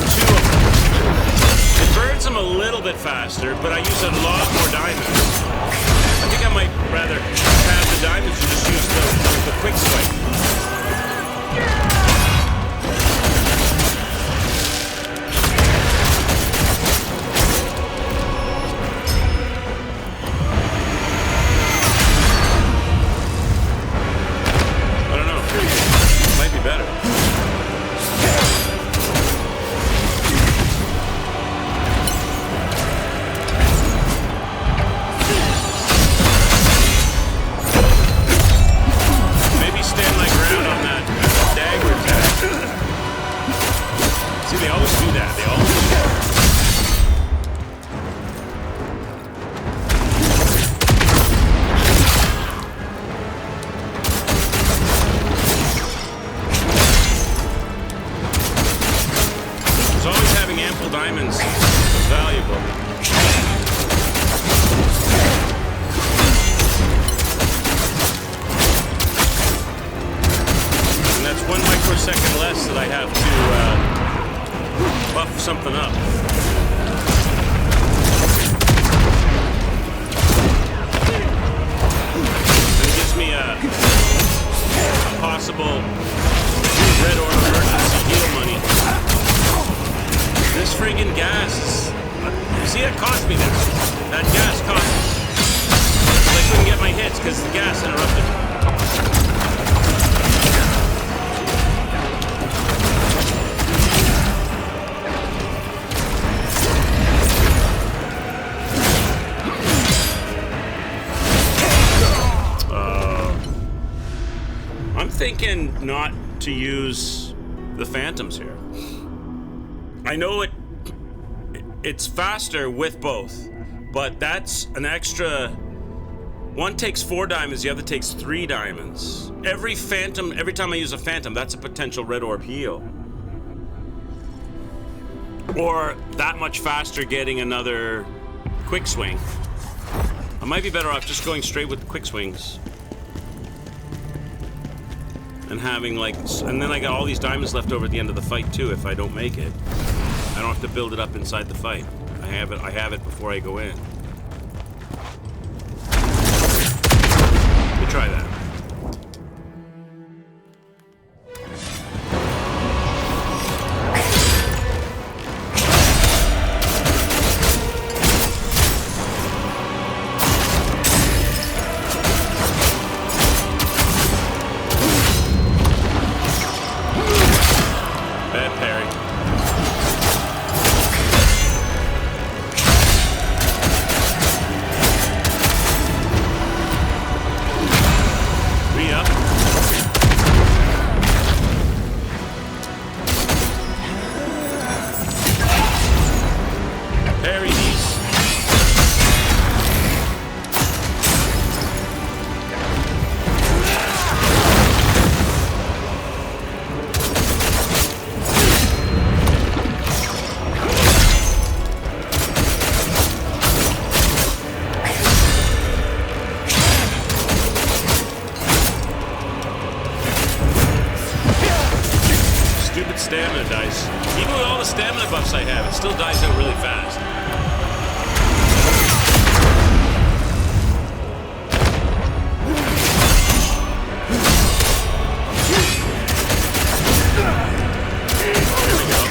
two of them. It burns them a little bit faster, but I use a lot more diamonds. I think I might rather have the diamonds and just use the quick swing. Better. Maybe stand my ground on that dagger attack. See, they always do that. They always do that. Diamonds is valuable. And that's 1 microsecond less that I have to buff something up. It gives me a possible red or emergency heal money. This friggin' gas is... You see, it cost me this. That gas cost me. I couldn't get my hits because the gas interrupted. I'm thinking not to use the Phantoms here. I know it's faster with both, but that's an extra. One takes 4 diamonds, the other takes 3 diamonds. Every time I use a Phantom, that's a potential red orb heal. Or that much faster getting another quick swing. I might be better off just going straight with the quick swings. And having and then I got all these diamonds left over at the end of the fight too if I don't make it. I don't have to build it up inside the fight. I have it before I go in. Let me try that. Bad parry. Stamina dice. Even with all the stamina buffs I have, it still dies out really fast. There we go.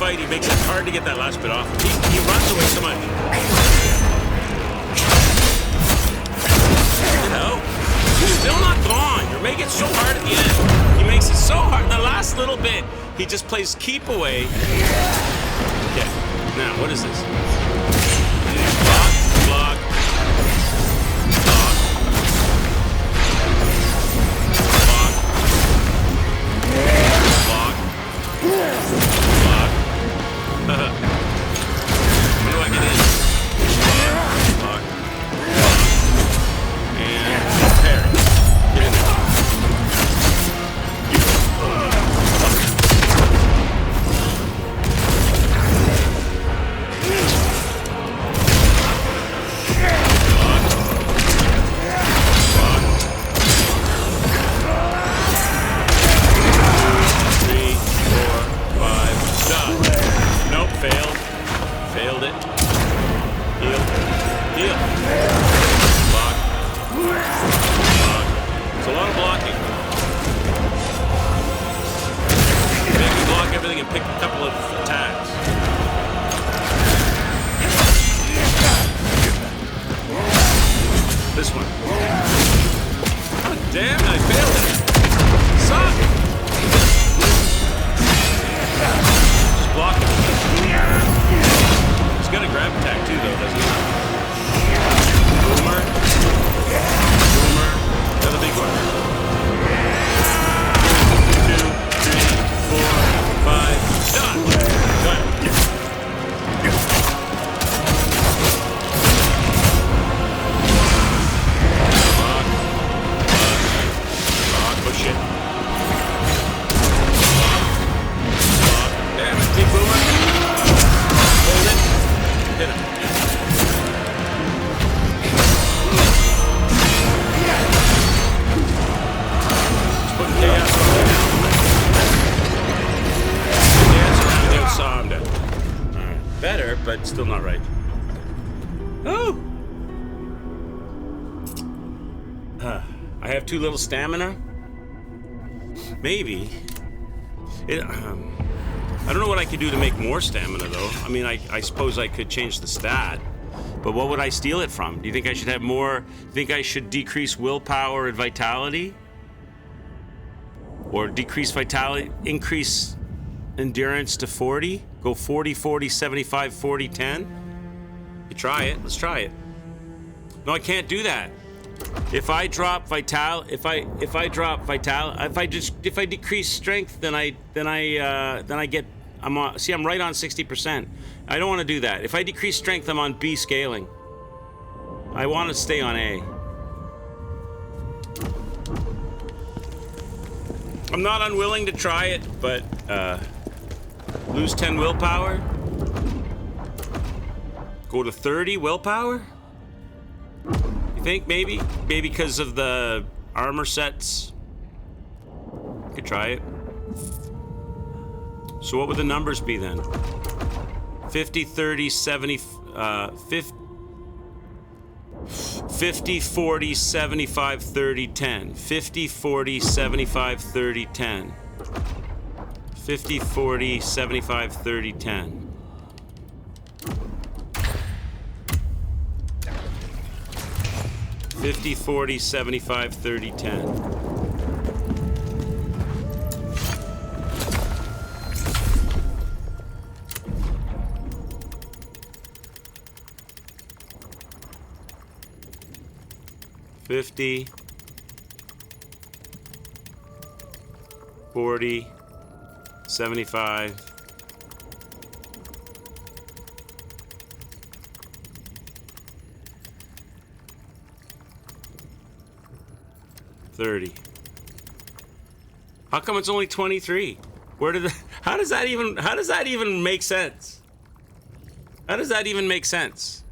fight, he makes it hard to get that last bit off. He runs away so much. You know? He's still not gone. You're making it so hard at the end. He makes it so hard. The last little bit, he just plays keep away. Okay. Now, what is this? Block, block, block, block, block, block. Where do I get in? Block, block, block, and parry. Get in there. Failed it. Heal. Heal. Block. Block. It's a lot of blocking. Make me block everything and pick a couple of attacks. This one. God damn it, I failed it. Suck! Just block it. He's got a grab attack too, though, doesn't he? Boomer. Boomer. Another big one. 2, 3, 4, 5. Done. Got it. Block. Block. Push it. Block. Damn it, big boomer. Hold it. Hit him. Just putting chaos on him. Dance around the outside. I'm dead. Alright. Better, but still not right. Oh! I have too little stamina? Maybe. I don't know what I could do to make more stamina, though. I mean, I suppose I could change the stat. But what would I steal it from? Do you think I should have more? Do you think I should decrease willpower and vitality? Or decrease vitality, increase endurance to 40? Go 40, 40, 75, 40, 10? You try it. Let's try it. No, I can't do that. If I drop if I decrease strength, then I get. I'm right on 60%. I don't want to do that. If I decrease strength, I'm on B scaling. I want to stay on A. I'm not unwilling to try it, but lose 10 willpower. Go to 30 willpower. You think maybe because of the armor sets? Could try it. So what would the numbers be then? 50, 30, 70, 50, 40, 75, 30, 10. 50, 40, 75, 30, 10. 50, 40, 75, 30, 10. $50, $40, $75, $30, $10. $50, $40, $75. $30. How come it's only 23? How does that even make sense? How does that even make sense?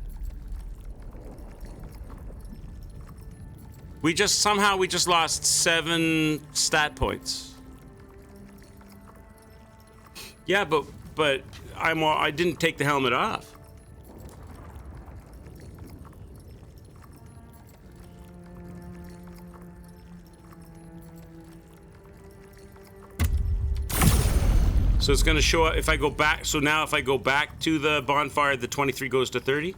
We just lost 7 stat points. Yeah, but I didn't take the helmet off. So it's going to show up if I go back. So now if I go back to the bonfire, the 23 goes to 30.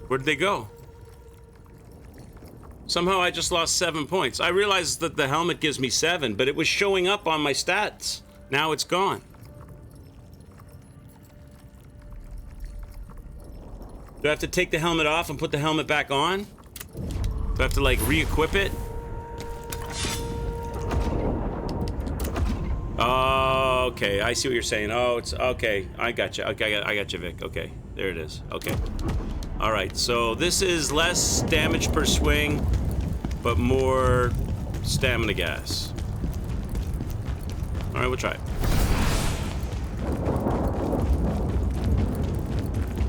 Where did they go? Somehow I just lost 7 points. I realized that the helmet gives me 7, but it was showing up on my stats. Now it's gone. Do I have to take the helmet off and put the helmet back on? Do I have to, like, re-equip it? Oh, okay. I see what you're saying. Oh, it's... Okay. I got you. Okay, I got you, Vic. Okay. There it is. Okay. Alright, so this is less damage per swing, but more stamina gas. Alright, we'll try it.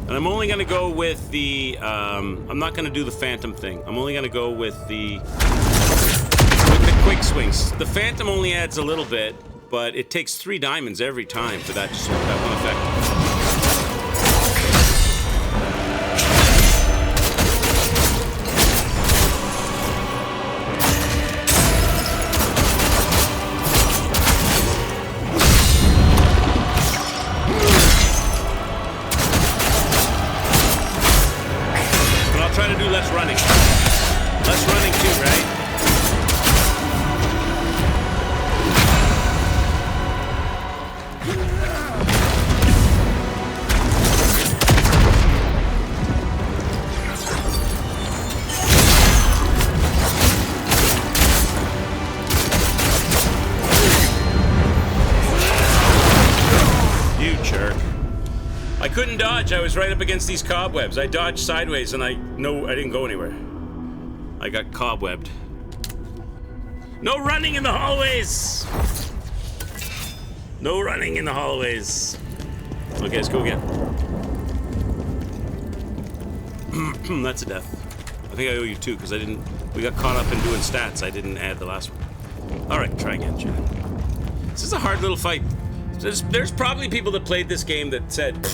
And I'm only gonna go with the, I'm not gonna do the Phantom thing. I'm only gonna go with the quick swings. The Phantom only adds a little bit, but it takes 3 diamonds every time for that one effect. I was right up against these cobwebs. I dodged sideways and I didn't go anywhere. I got cobwebbed. No running in the hallways! No running in the hallways. Okay, let's go again. That's a death. I think I owe you 2 because we got caught up in doing stats. I didn't add the last one. Alright, try again, Chad. This is a hard little fight. There's probably people that played this game that said,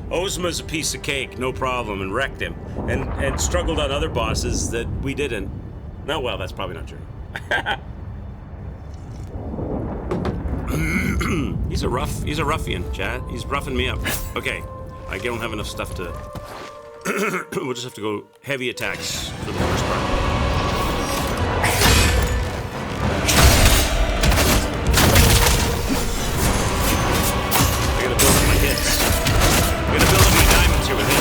Ozma's a piece of cake, no problem, and wrecked him, and struggled on other bosses that we didn't. No, well, that's probably not true. He's a ruffian, Chad. He's roughing me up. Okay, I don't have enough stuff to. We'll just have to go heavy attacks for the first part. I gotta build up my hits. I'm gonna build up my diamonds here with hits.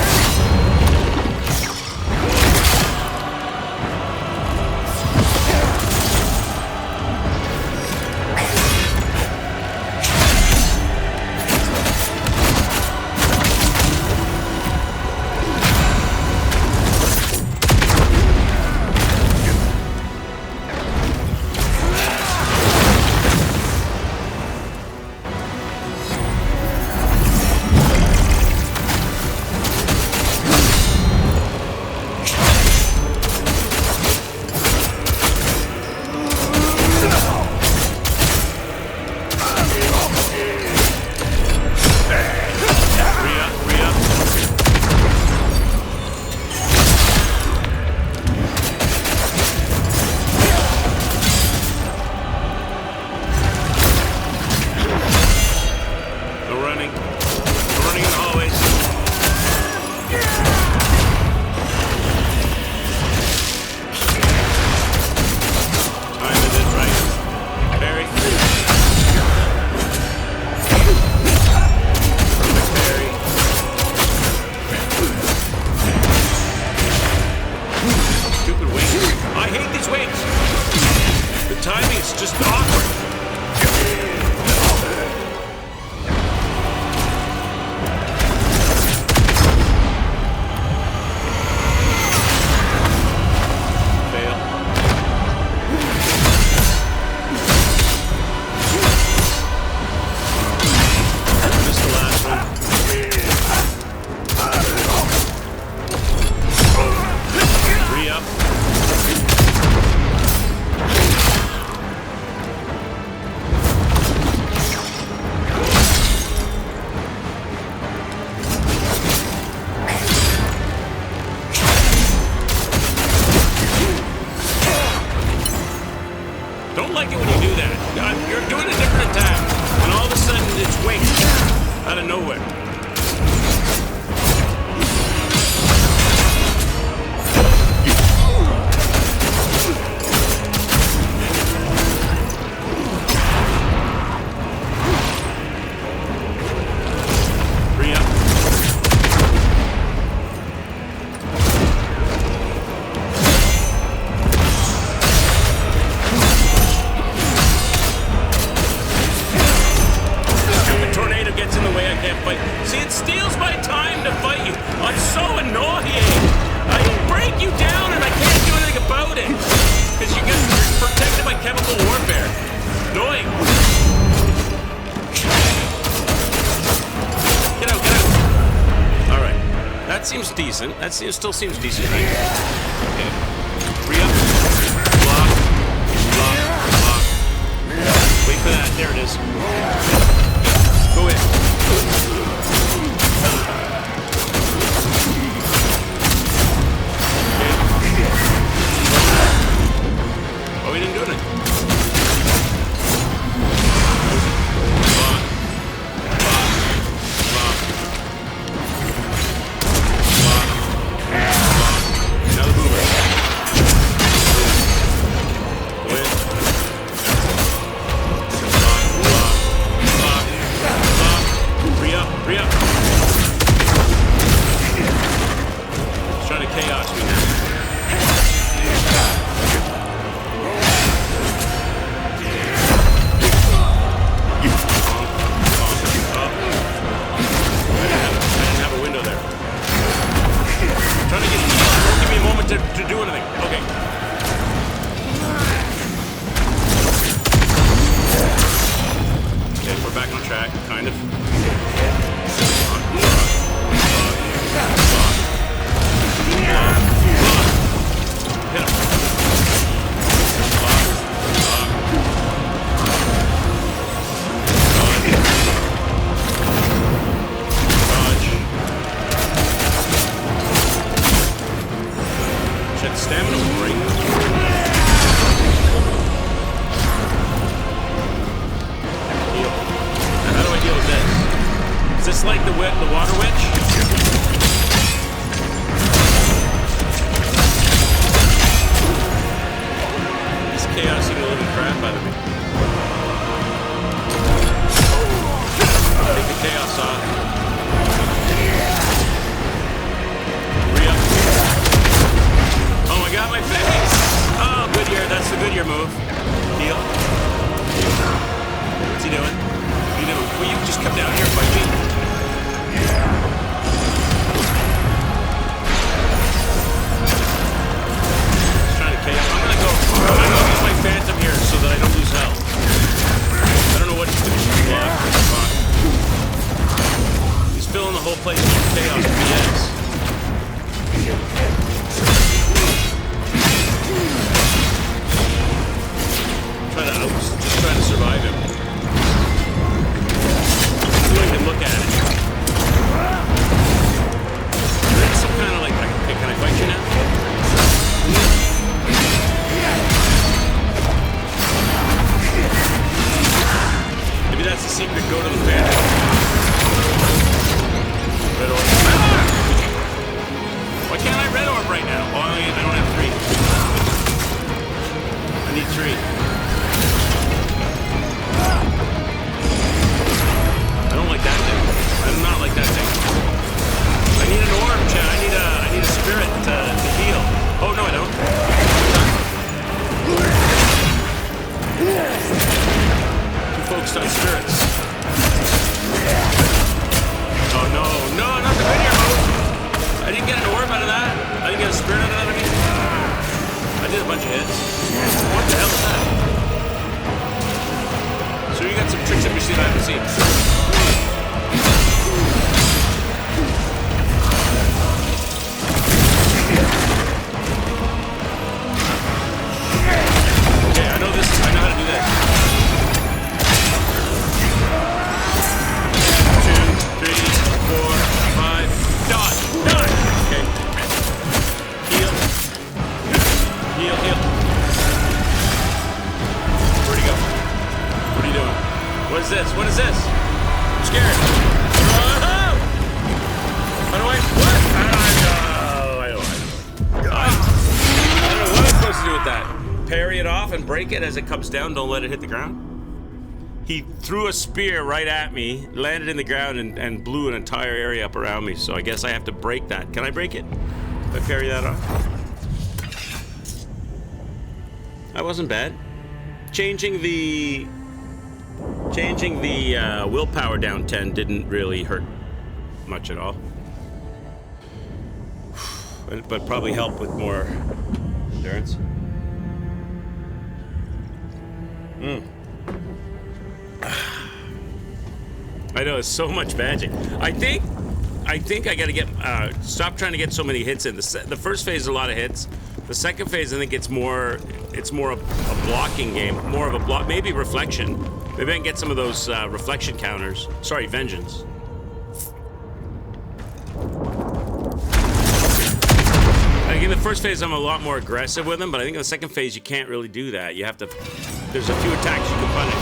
that seems decent. Still seems decent, right? Okay. Re-up. Block. Block. Block. Wait for that. There it is. Go in. Oh, we didn't do anything. Block. Block. Block. Block. Block. Another mover. Go in. Block. Block. Block. Block. Re-up. Re-up. He's trying to chaos me now. To do anything. Okay. Okay, we're back on track, kind of. Hit him. Stamina will break. Now, how do I deal with this? Is this like the water witch? This chaos the living crap out of me. Take the chaos off. I got my face! Oh, Goodyear, that's the Goodyear move. Heal. What's he doing? What are you doing? Will you just come down here and fight me? Just trying to chaos. I'm gonna go use my phantom here so that I don't lose health. I don't know what he's doing. He's filling the whole place with chaos BS. Just trying to survive him. So I can look at it. There's some kind of like, okay, can I fight you now? Maybe that's the secret, go to the phantom. Red orb. Why can't I red orb right now? Oh, I don't have 3. I need 3. I don't like that thing. I do not like that thing. I need an orb, Chad. I need a spirit to heal. Oh no, I don't. Too focused on spirits. Oh no, no, not the video mode. I didn't get an orb out of that. I didn't get a spirit out of that. I mean, I did a bunch of hits. What the hell is that? So you got some tricks up your sleeve I haven't seen. Okay, I know this. I know how to do this. 2, 3, 4, 5. Dodge. Dodge. Okay. Heal. Heal. Heal. Where'd he go? What are you doing? What is this? What is this? I'm scared. How do I? What? I don't know what I'm supposed to do with that. Parry it off and break it as it comes down. Don't let it hit the ground. He threw a spear right at me, landed in the ground, and blew an entire area up around me. So I guess I have to break that. Can I break it? If I parry that off? That wasn't bad. Changing the willpower down 10 didn't really hurt much at all. But probably help with more endurance. I know, it's so much magic. I think I think I got to get stop trying to get so many hits in. The first phase is a lot of hits. The second phase, I think it's more a blocking game, more of a block, maybe reflection. Maybe I can get some of those reflection counters. Sorry, vengeance. I think in the first phase I'm a lot more aggressive with them, but I think in the second phase you can't really do that. You have to. There's a few attacks you can punish.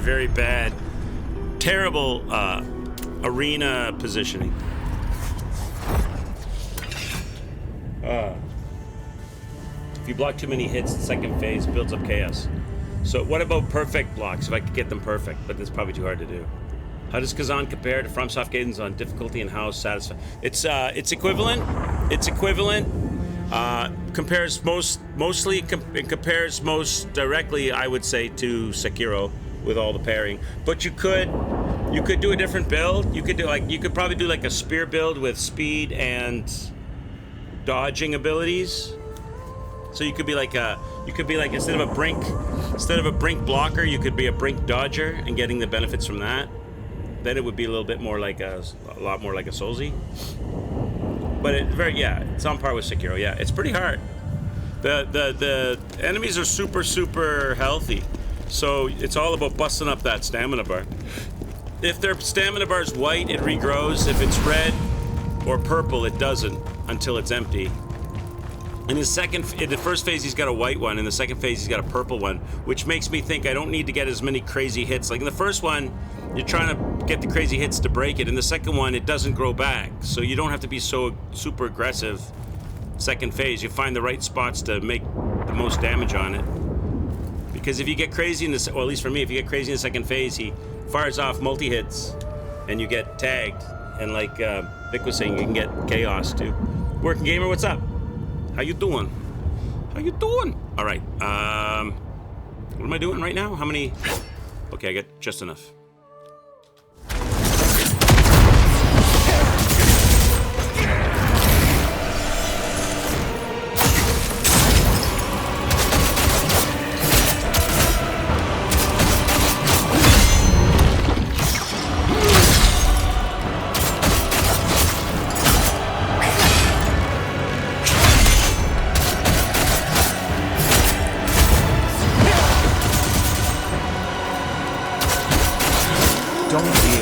Very bad, terrible arena positioning. If you block too many hits, the second phase builds up chaos. So what about perfect blocks, if I could get them perfect? But that's probably too hard to do. How does Khazan compare to FromSoft games on difficulty and how satisfying? It's equivalent. It's equivalent. Compares most directly, I would say, to Sekiro with all the parrying. But you could do a different build. You could probably do like a spear build with speed and dodging abilities. So you could be like instead of a brink blocker, you could be a brink dodger and getting the benefits from that. Then it would be a little bit more like a lot more like a Soulsy. But it's on par with Sekiro. Yeah, it's pretty hard. The enemies are super healthy, so it's all about busting up that stamina bar. If their stamina bar is white, it regrows. If it's red or purple, it doesn't until it's empty. In the first phase, he's got a white one. In the second phase, he's got a purple one, which makes me think I don't need to get as many crazy hits. Like in the first one, you're trying to get the crazy hits to break it. In the second one, it doesn't grow back, so you don't have to be so super aggressive. Second phase, you find the right spots to make the most damage on it. Because if you get crazy in at least for me, if you get crazy in the second phase, he fires off multi-hits, and you get tagged. And like Vic was saying, you can get chaos too. Working Gamer, what's up? How you doing? How you doing? All right. What am I doing right now? How many? Okay, I get just enough.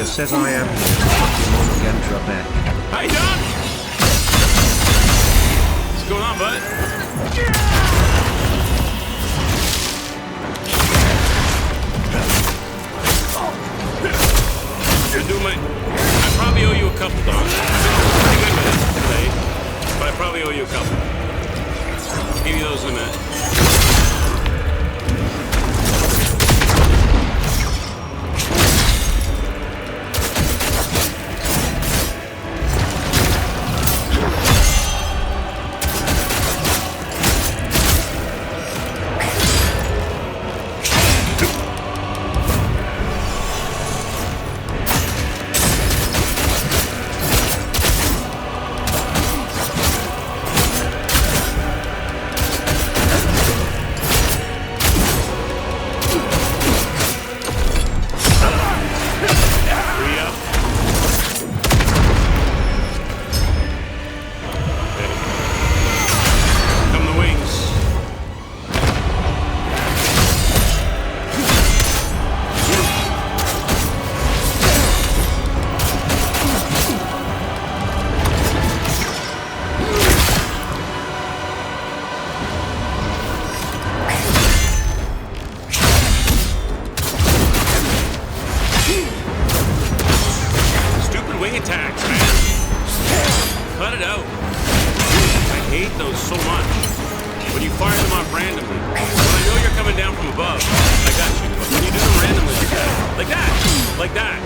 Says I am here to Pokemon Gentra back. Hi, Doc! What's going on, bud? I probably owe you a couple, Doc. I'm pretty good with it today, but I probably owe you a couple. I'll give you those in a minute. hate those so much. When you fire them off randomly. When I know you're coming down from above, I got you. But when you do them randomly like that, like that.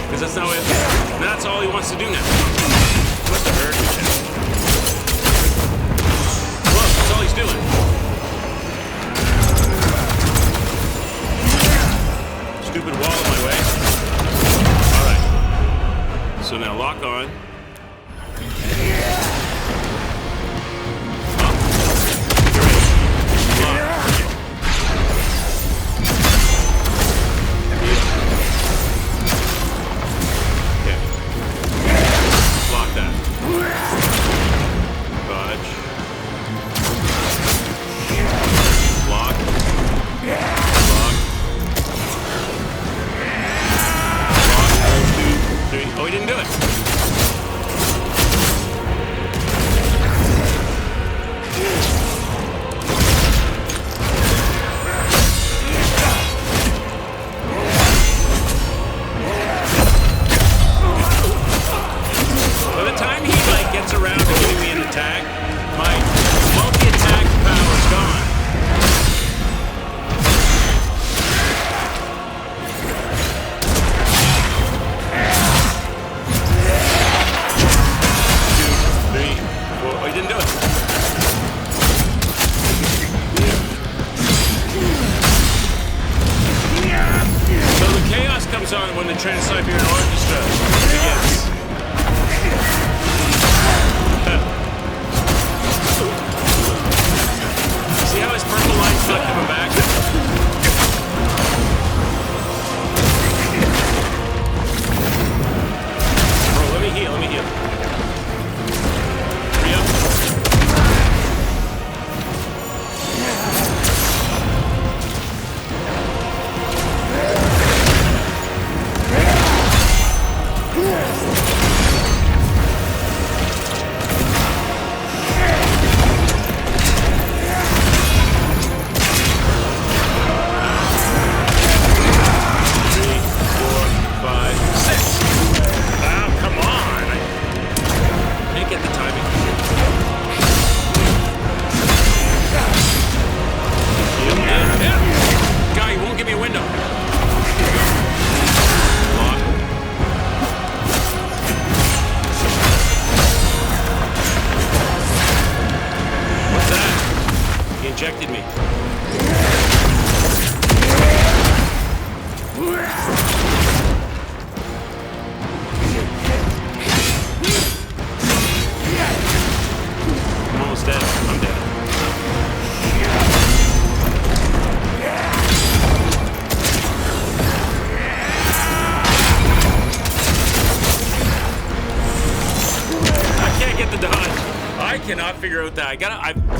Because that's not what that's all he wants to do now. Must have heard me. Look, that's all he's doing. Stupid wall in my way. Alright. So now lock on. Injected me. I'm almost dead. I'm dead. I can't get the dodge. I cannot figure out that.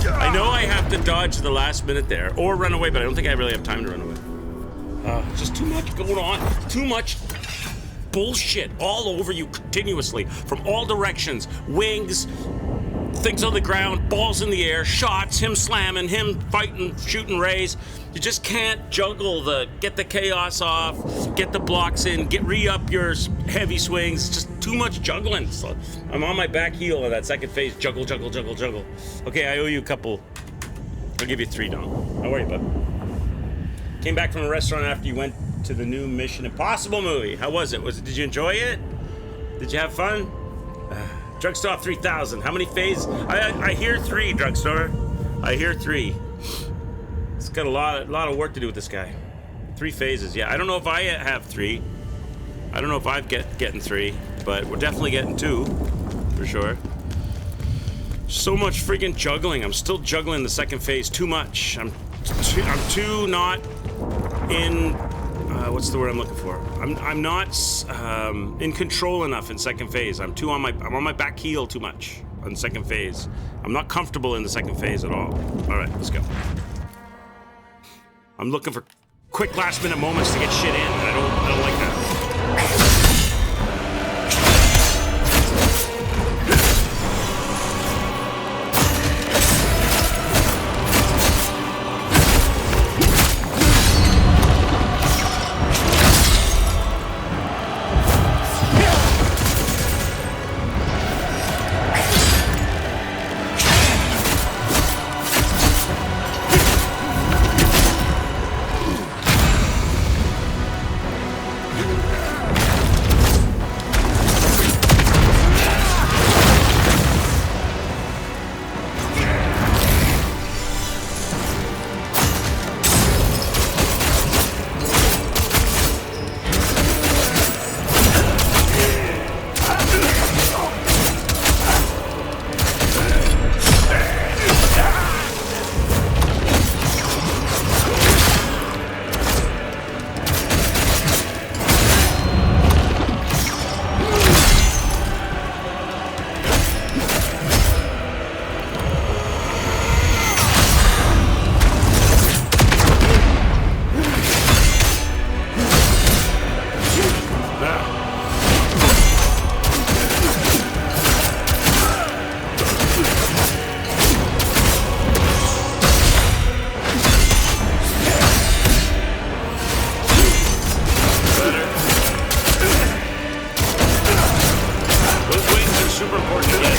I know I have to dodge the last minute there or run away, but I don't think I really have time to run away. Just too much going on. Too much bullshit all over you continuously from all directions. Wings, things on the ground, balls in the air, shots, him slamming, him fighting, shooting rays. You just can't juggle get the chaos off, get the blocks in, re-up your heavy swings. Just too much juggling. So I'm on my back heel in that second phase. Juggle, juggle, juggle, juggle. Okay, I owe you a couple. I'll give you 3, Don. Don't worry, bud. Came back from a restaurant after you went to the new Mission Impossible movie. How was it? Did you enjoy it? Did you have fun? Drugstore 3000. How many phases? I hear 3, Drugstore. I hear 3. It's got a lot of work to do with this guy. 3 phases. Yeah, I don't know if I have 3. I don't know if I've getting 3, but we're definitely getting 2 for sure. So much freaking juggling. I'm still juggling the second phase too much. I'm too not in. What's the word I'm looking for? I'm not in control enough in second phase. I'm on my back heel too much on second phase. I'm not comfortable in the second phase at all. All right, let's go. I'm looking for quick last minute moments to get shit in. I don't like that. super important to get.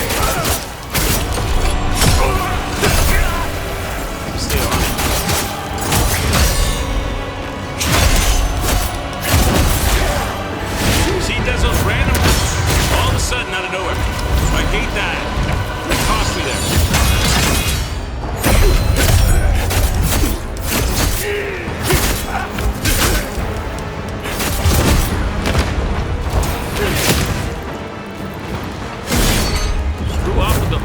Stay on it. See, he does those random all of a sudden out of nowhere. I hate that. It cost me there. Screw off with them.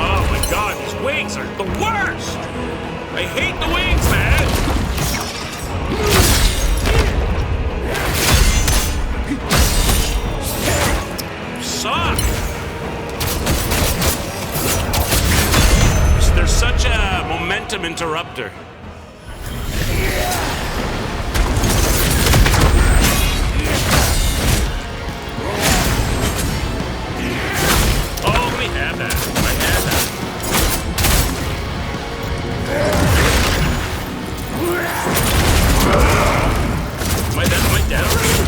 Oh my god, these wings are the worst! I hate the wings, man! Suck! They're such a momentum interrupter. Oh, we had that. I had that. Am I dead already?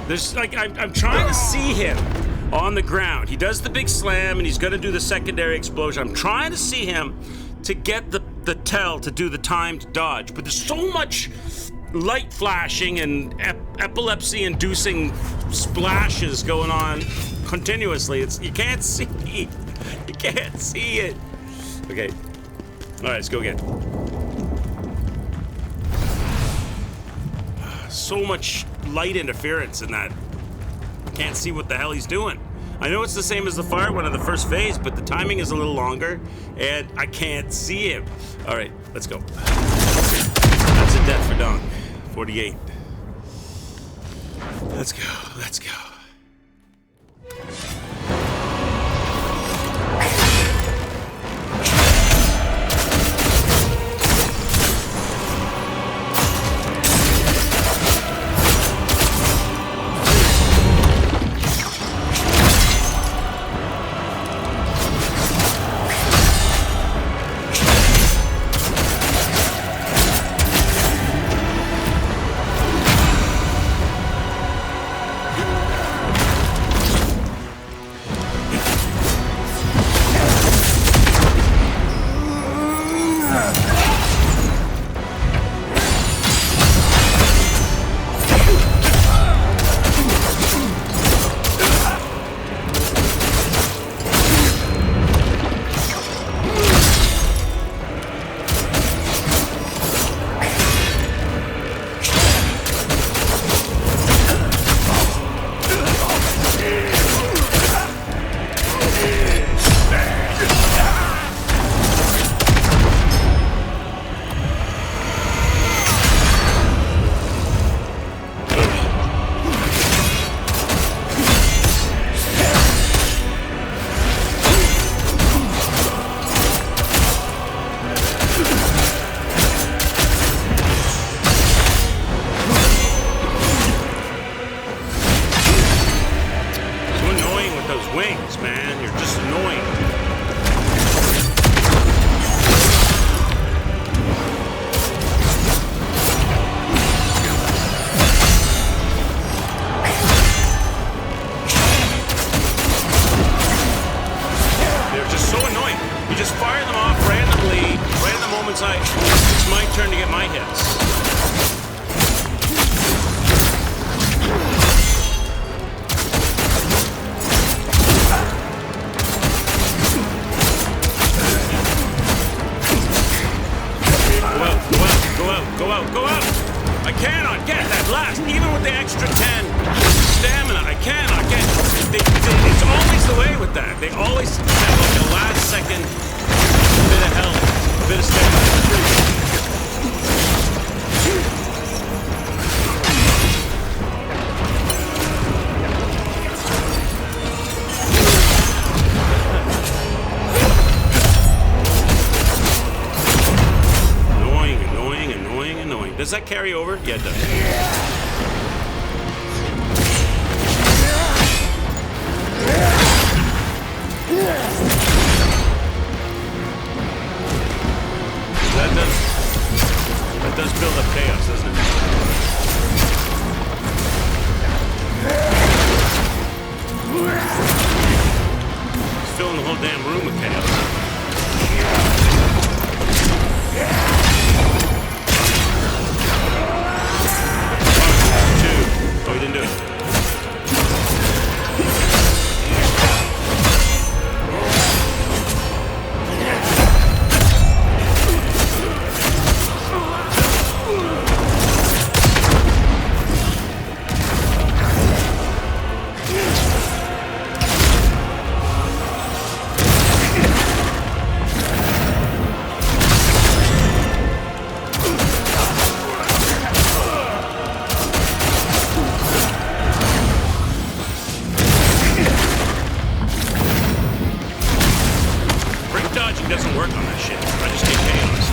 There's like I'm trying to see him on the ground. He does the big slam and he's gonna do the secondary explosion. I'm trying to see him to get the tell to do the timed dodge, but there's so much light flashing and epilepsy-inducing splashes going on continuously. You can't see. You can't see it. Okay. All right, let's go again. So much light interference in that. I can't see what the hell he's doing. I know it's the same as the fire one in the first phase, but the timing is a little longer, and I can't see him. All right, let's go. That's a death for Dong. 48. Let's go. Let's go. wings, man. You're just annoying. They're just so annoying. You just fire them off randomly, right at the moment it's my turn to get my hits. Go out! I cannot get that blast, even with the extra 10 stamina. I cannot get. It's always the way with that. They always have like a last second bit of health, a bit of stamina. Does that carry over? Yeah, it does. That does build up chaos, doesn't it? It's filling the whole damn room with chaos. Oh, we didn't do it. Doesn't work on that shit. I just get chaos.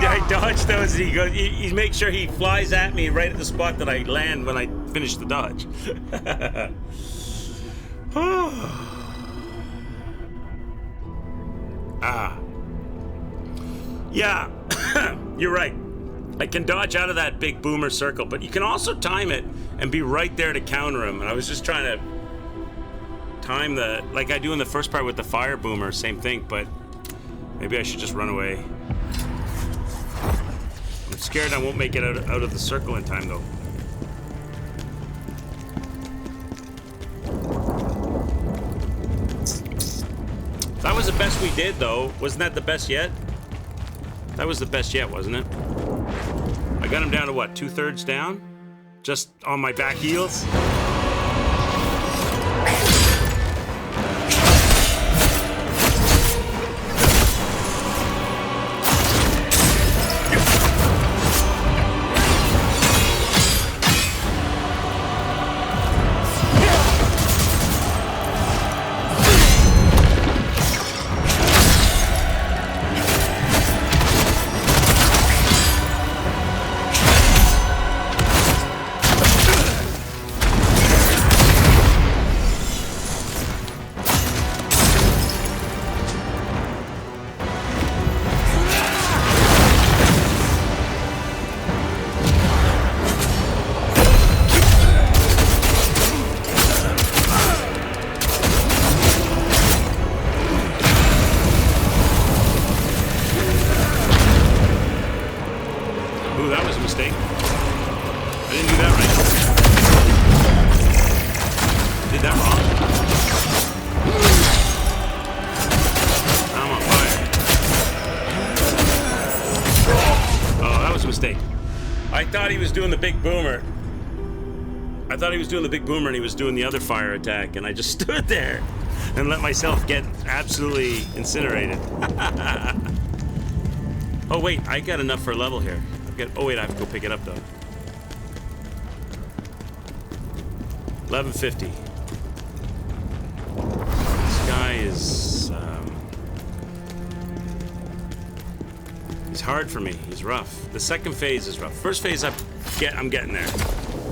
I dodge those, and he goes. He makes sure he flies at me right at the spot that I land when I finish the dodge. Yeah, you're right. I can dodge out of that big boomer circle, but you can also time it and be right there to counter him. And I was just trying to time like I do in the first part with the fire boomer, same thing, but maybe I should just run away. I'm scared I won't make it out of the circle in time, though. That was the best we did, though. Wasn't that the best yet? That was the best yet, wasn't it? I got him down to what, 2/3 down? Just on my back heels? Doing the big boomer. I thought he was doing the big boomer and he was doing the other fire attack, and I just stood there and let myself get absolutely incinerated. Oh wait, I got enough for a level here. Oh wait, I have to go pick it up though. 1150. This guy is he's hard for me. He's rough. The second phase is rough. First phase I'm getting there.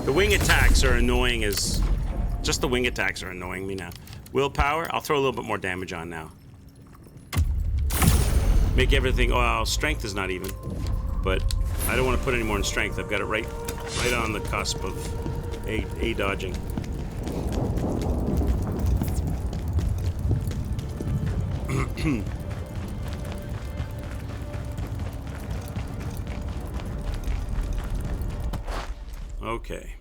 The wing attacks are annoying as... Just the wing attacks are annoying me now. Willpower, I'll throw a little bit more damage on now. Make everything... Oh, strength is not even. But I don't want to put any more in strength. I've got it right on the cusp of A dodging. Okay.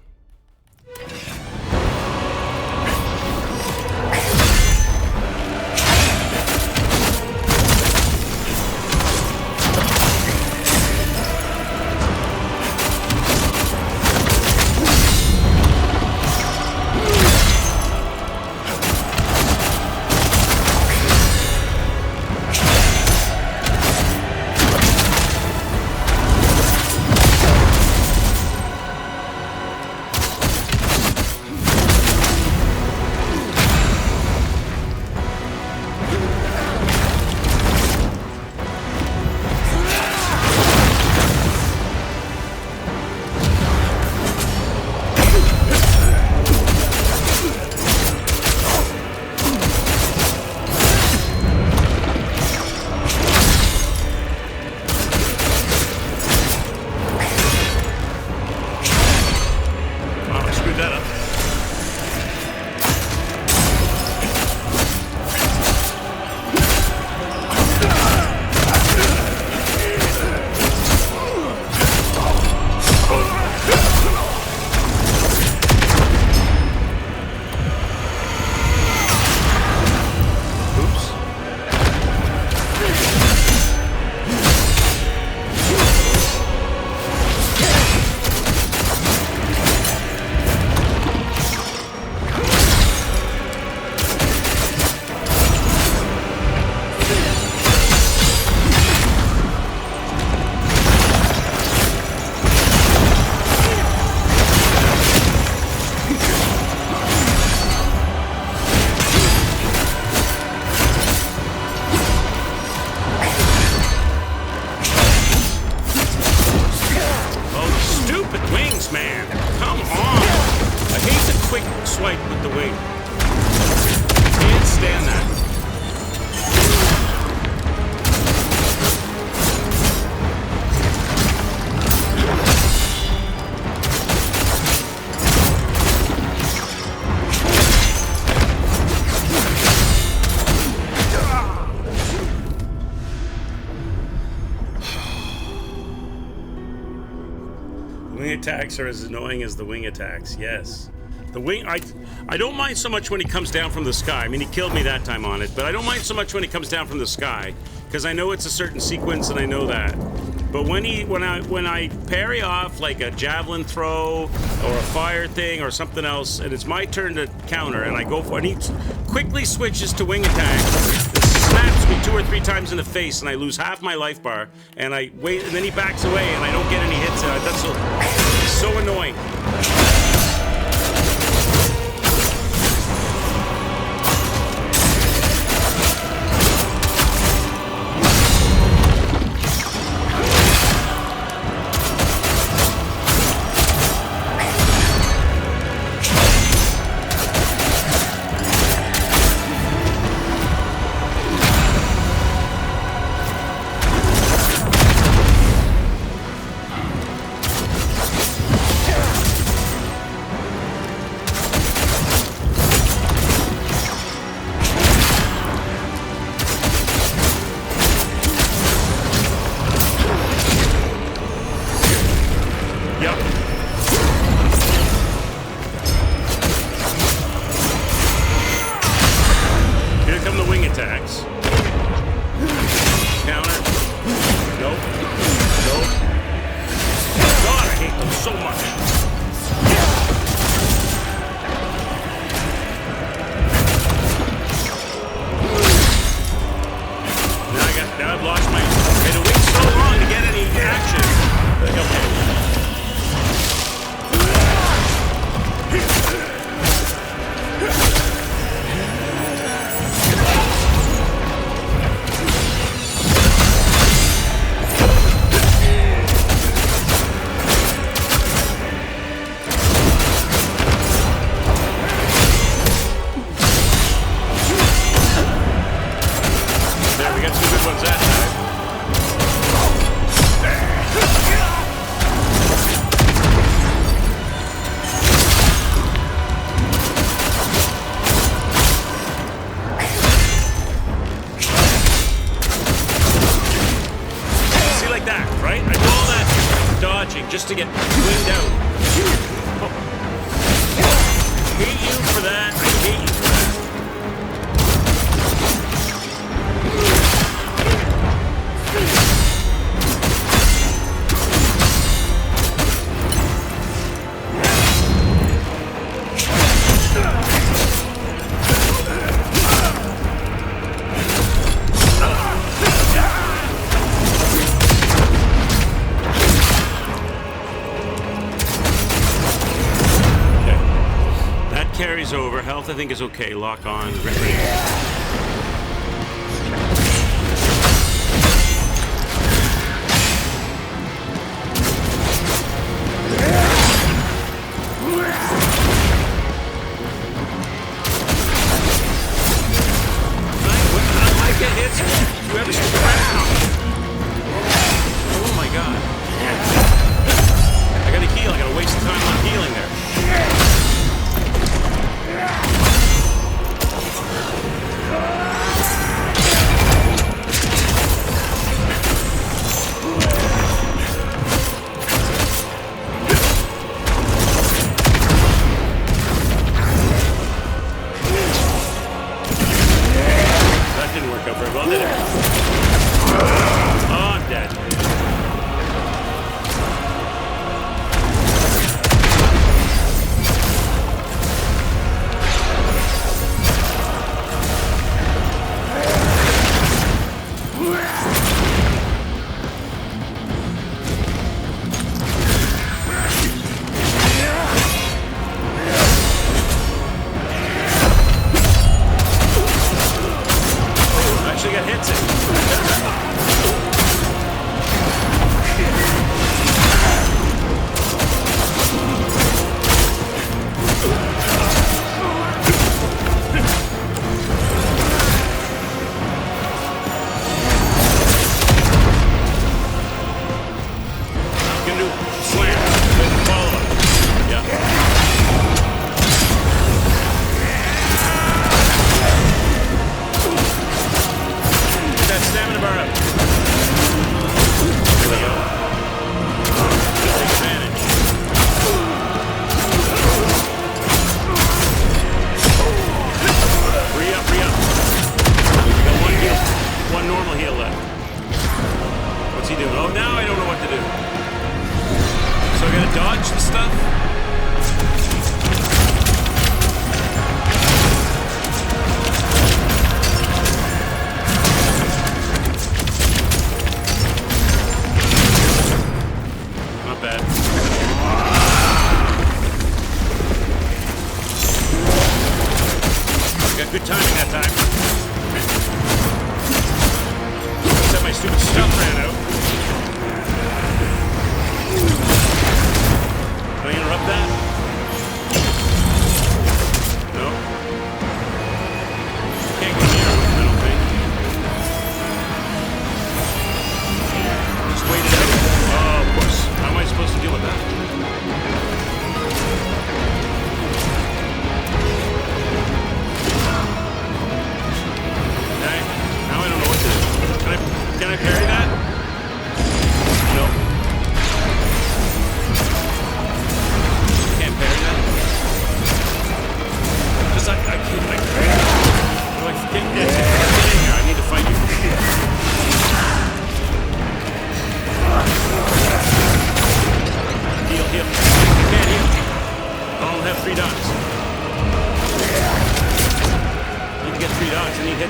Wing attacks are as annoying as the wing attacks. Yes. The wing, I don't mind so much when he comes down from the sky. I mean, he killed me that time on it, but I don't mind so much when he comes down from the sky because I know it's a certain sequence and I know that. But when I parry off like a javelin throw or a fire thing or something else, and it's my turn to counter, and I go for it, and he quickly switches to wing attack, snaps me 2 or 3 times in the face, and I lose half my life bar, and I wait, and then he backs away, and I don't get any hits. That's so annoying. Just to get winged out. I hate you for that. I hate you for that. Carries over. Health, I think, is okay. Lock on. Ready. I get hits. You ever see the Oh my god. I gotta heal. I gotta waste time on healing there.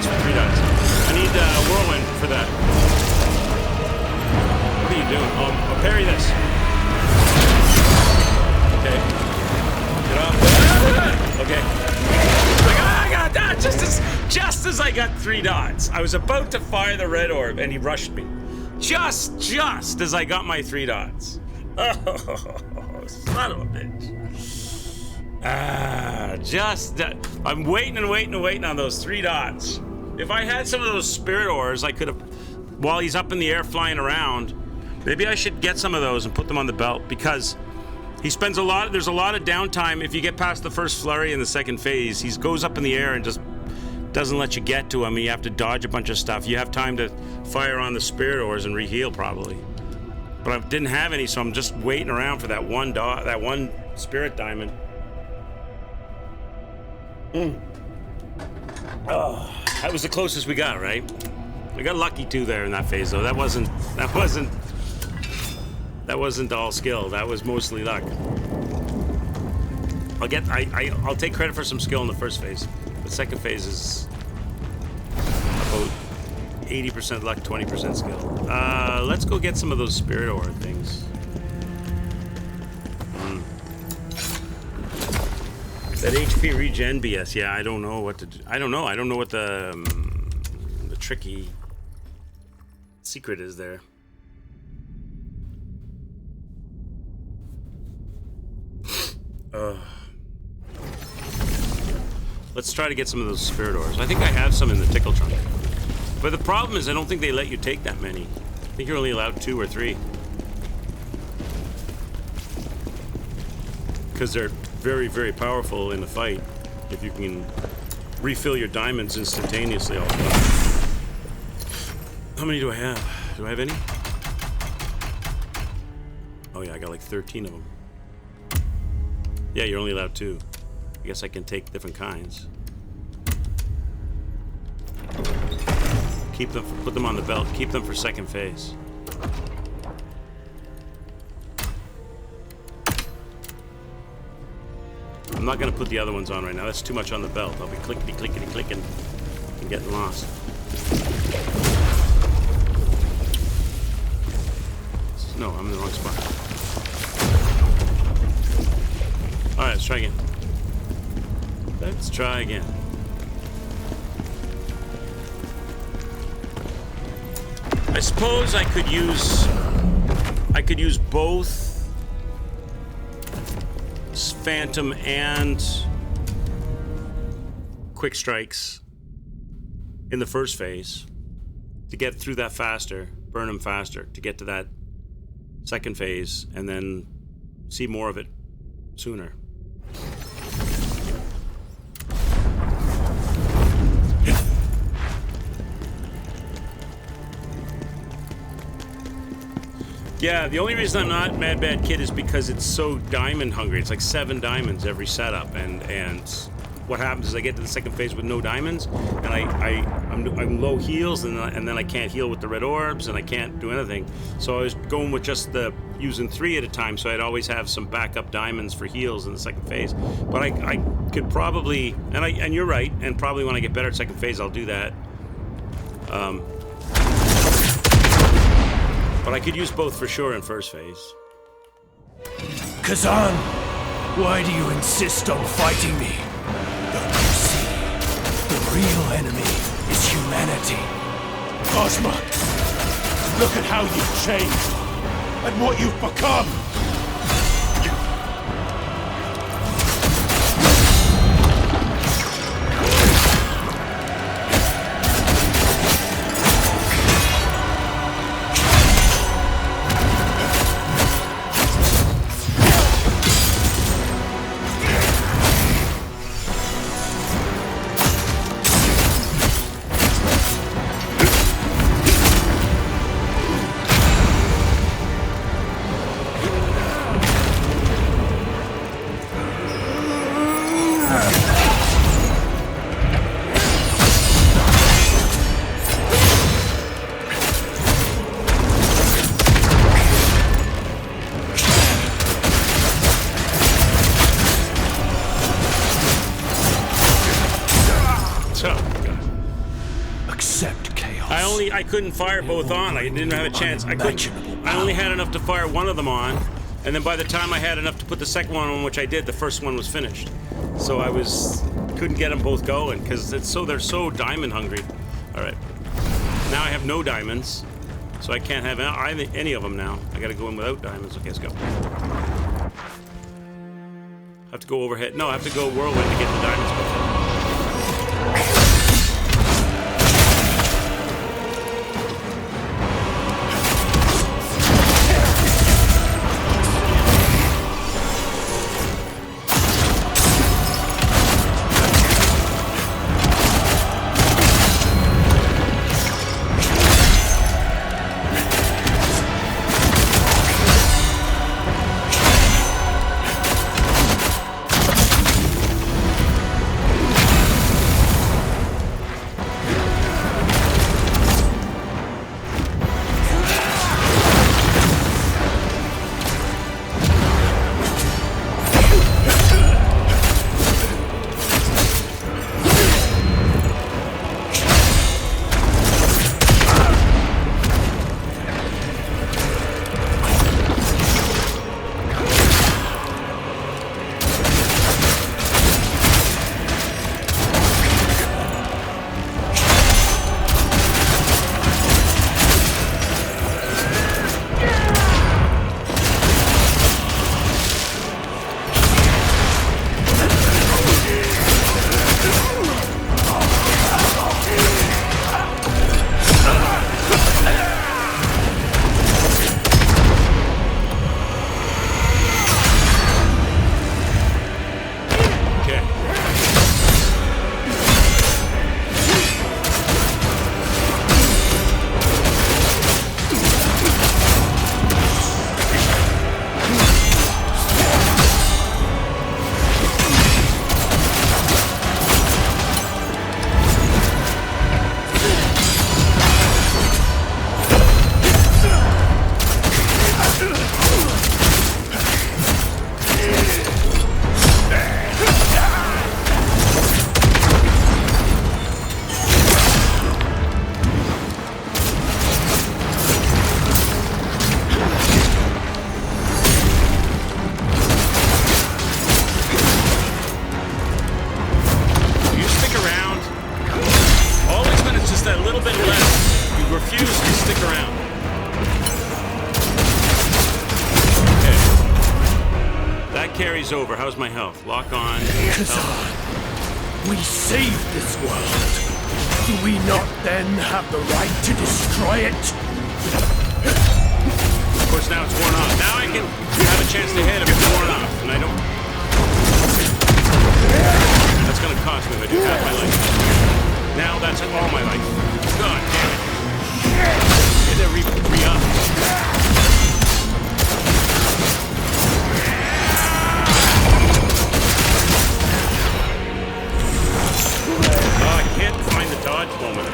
Thanks for 3 dots. I need whirlwind for that. What are you doing? I'll parry this. Okay. Get off. Okay. Like, I got that just as I got 3 dots. I was about to fire the red orb and he rushed me. Just as I got my 3 dots. Oh, son of a bitch. I'm waiting on those 3 dots. If I had some of those spirit ores, I could have, while he's up in the air flying around, maybe I should get some of those and put them on the belt, because he spends there's a lot of downtime. If you get past the first flurry in the second phase, he goes up in the air and just doesn't let you get to him. You have to dodge a bunch of stuff. You have time to fire on the spirit ores and reheal probably. But I didn't have any, so I'm just waiting around for that one spirit diamond. Oh, that was the closest we got, right? We got lucky too there in that phase, though. That wasn't all skill. That was mostly luck. I'll take credit for some skill in the first phase. The second phase is about 80% luck, 20% skill. Let's go get some of those spirit ore things. That HP regen BS. Yeah, I don't know what to do. I don't know what the tricky secret is there. Let's try to get some of those spirit ores. I think I have some in the tickle trunk. But the problem is I don't think they let you take that many. I think you're only allowed 2 or 3. Because they're very, very powerful in the fight. If you can refill your diamonds instantaneously all the time. How many do I have? Do I have any? Oh yeah, I got like 13 of them. Yeah, you're only allowed 2. I guess I can take different kinds. Keep them, put them on the belt. Keep them for second phase. I'm not gonna put the other ones on right now. That's too much on the belt. I'll be clickety clicking and getting lost. No, I'm in the wrong spot. All right, let's try again. Let's try again. I suppose I could use both Phantom and Quick Strikes in the first phase to get through that faster, burn them faster, to get to that second phase, and then see more of it sooner. Yeah, the only reason I'm not Mad Bad Kid is because it's so diamond hungry. It's like 7 diamonds every setup, and what happens is I get to the second phase with no diamonds, and I'm low heals, and then I can't heal with the red orbs, and I can't do anything. So I was going with just using 3 at a time, so I'd always have some backup diamonds for heals in the second phase. But I could probably, and you're right, and probably when I get better at second phase, I'll do that. But I could use both for sure in first phase. Khazan, why do you insist on fighting me? Don't you see? The real enemy is humanity. Ozma, look at how you've changed and what you've become. couldn't fire both on. I didn't have a chance. I only had enough to fire one of them on, and then by the time I had enough to put the second one on, which I did, the first one was finished. So couldn't get them both going because they're so diamond hungry. All right, now I have no diamonds, so I can't have any of them now. I got to go in without diamonds. Okay, let's go. I have to go overhead. No, I have to go whirlwind to get the diamonds going. Over. How's my health? Lock on. Khazan, we saved this world. Do we not then have the right to destroy it? Of course, now it's worn off. Now I can have a chance to hit him if it's worn off, and I don't. That's going to cost me if I do half my life. Now that's all my life. God damn it. Get that re-up. Dodge moment.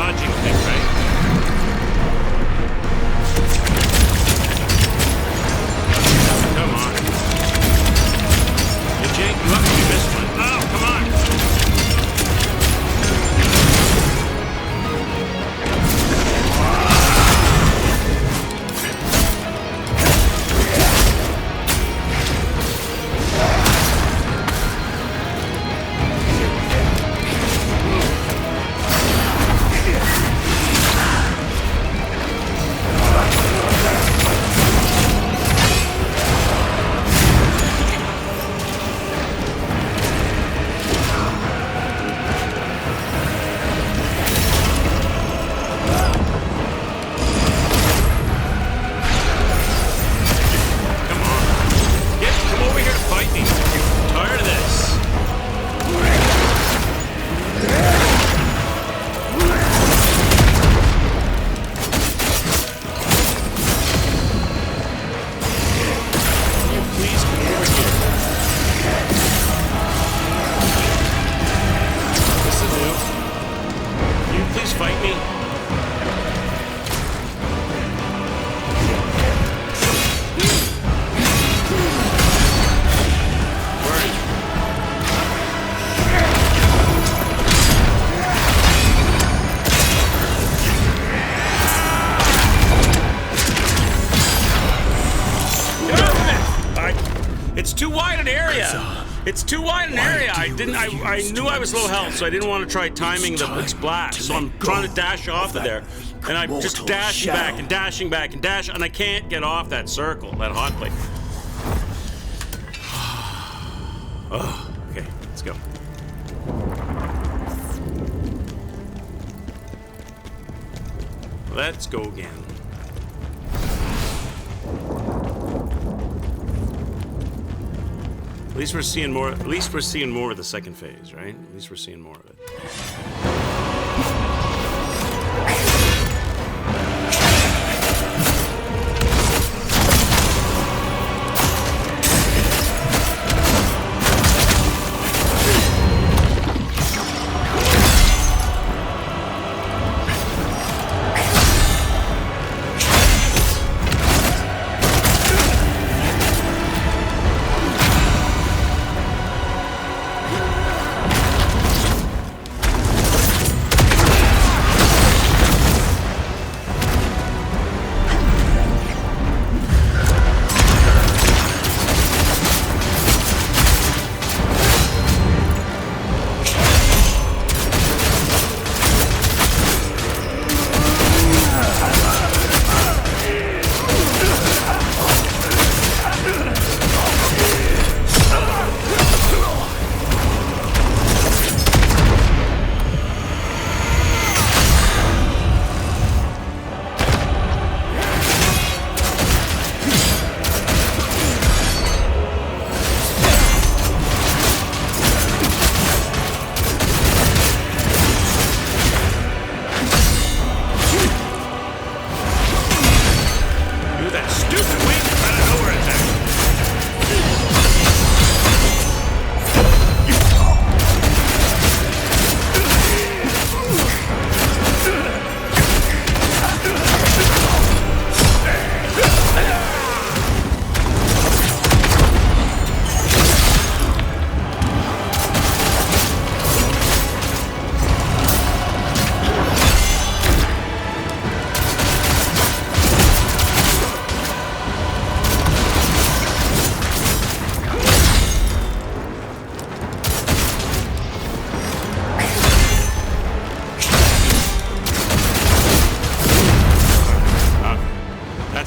dodging thing, right? Come on. Hey, Jake, you up to this one? Oh, come on. It's too wide an area. I knew I was low health, so I didn't want to try timing the splash. So I'm trying to dash off of there, and I'm just dashing back and dashing back and and I can't get off that circle, that hot plate. Oh, okay, let's go. Let's go again. At least we're seeing more. At least we're seeing more of the second phase, right? At least we're seeing more of it.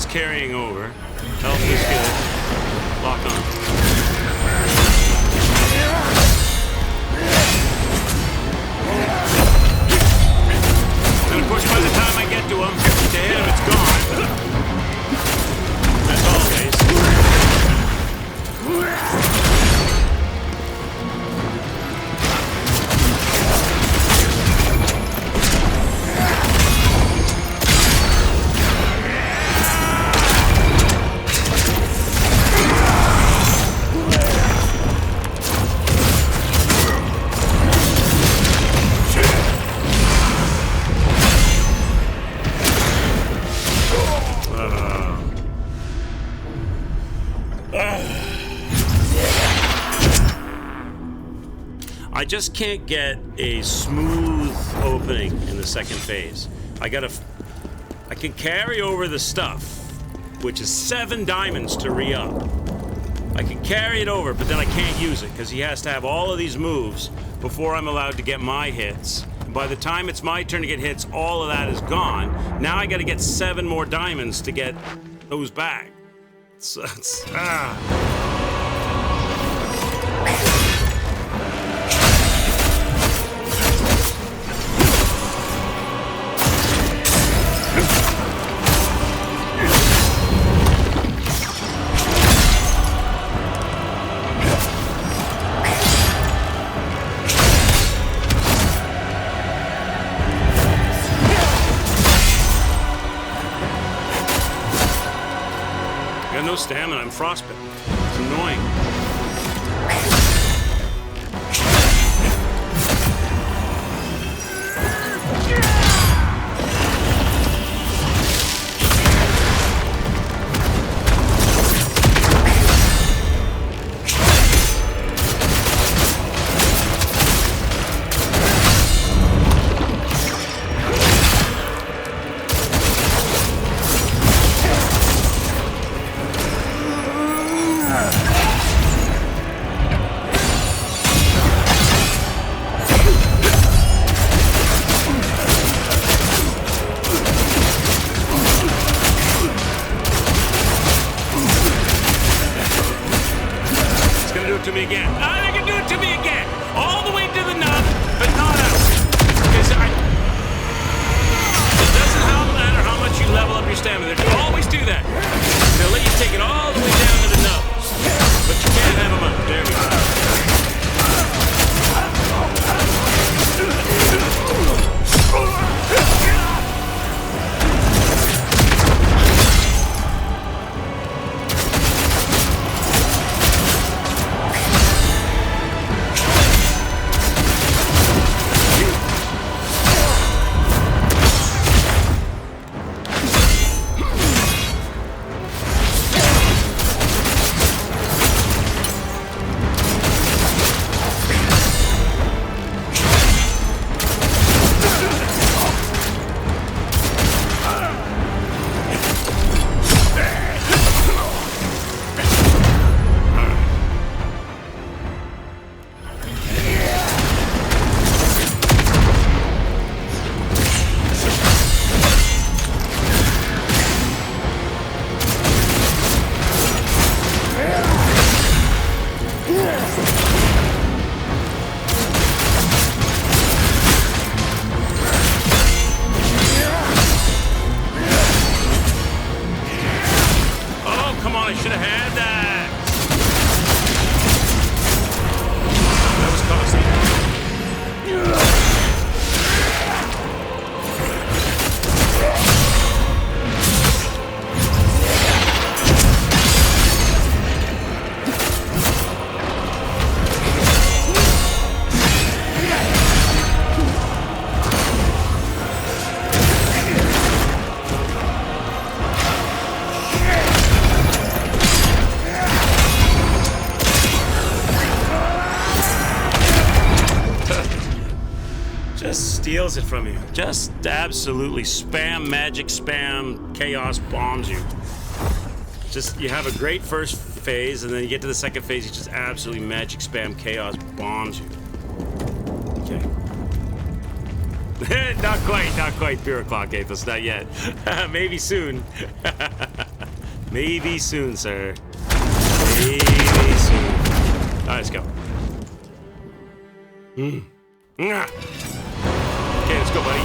Carrying over. Health is good. Lock on. And of course, by the time I get to him, to hit him, it's gone. As always. just can't get a smooth opening in the second phase. I can carry over the stuff, which is 7 diamonds to re-up. I can carry it over, but then I can't use it because he has to have all of these moves before I'm allowed to get my hits. And by the time it's my turn to get hits, all of that is gone. Now I got to get 7 more diamonds to get those back. No stamina, I'm frostbitten. It's annoying. To me again. They can do it to me again. All the way to the nub, but not out. Because it doesn't matter how much you level up your stamina. They always do that. They'll let you take it all the way down to the nub, but you can't have them up. There we go. I should have had that. That was costly. Steals it from you. Just absolutely spam magic, spam chaos bombs you. Just, you have a great first phase, and then you get to the second phase, he just absolutely magic, spam, chaos bombs you. Okay. Not quite, Pure Clock Athos, not yet. Maybe soon. Maybe soon, sir. Maybe soon. All right, let's go. Okay, let's go, buddy.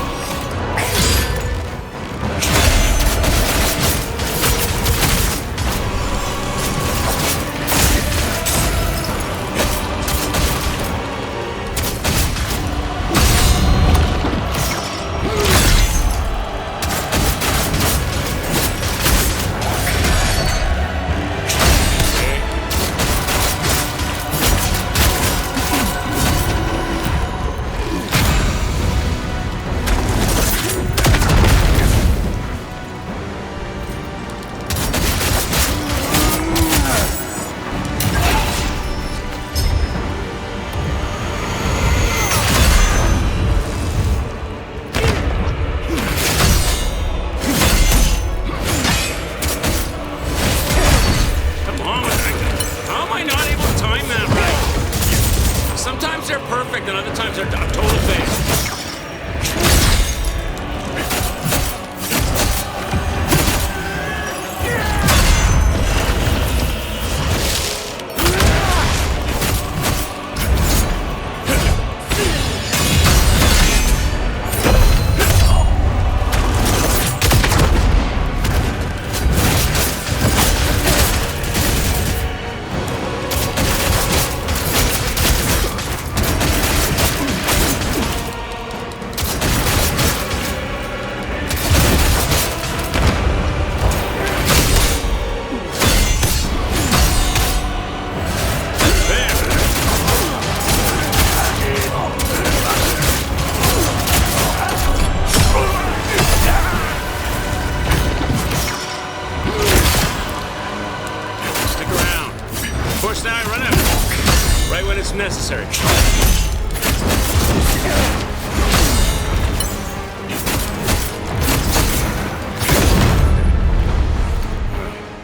unnecessary.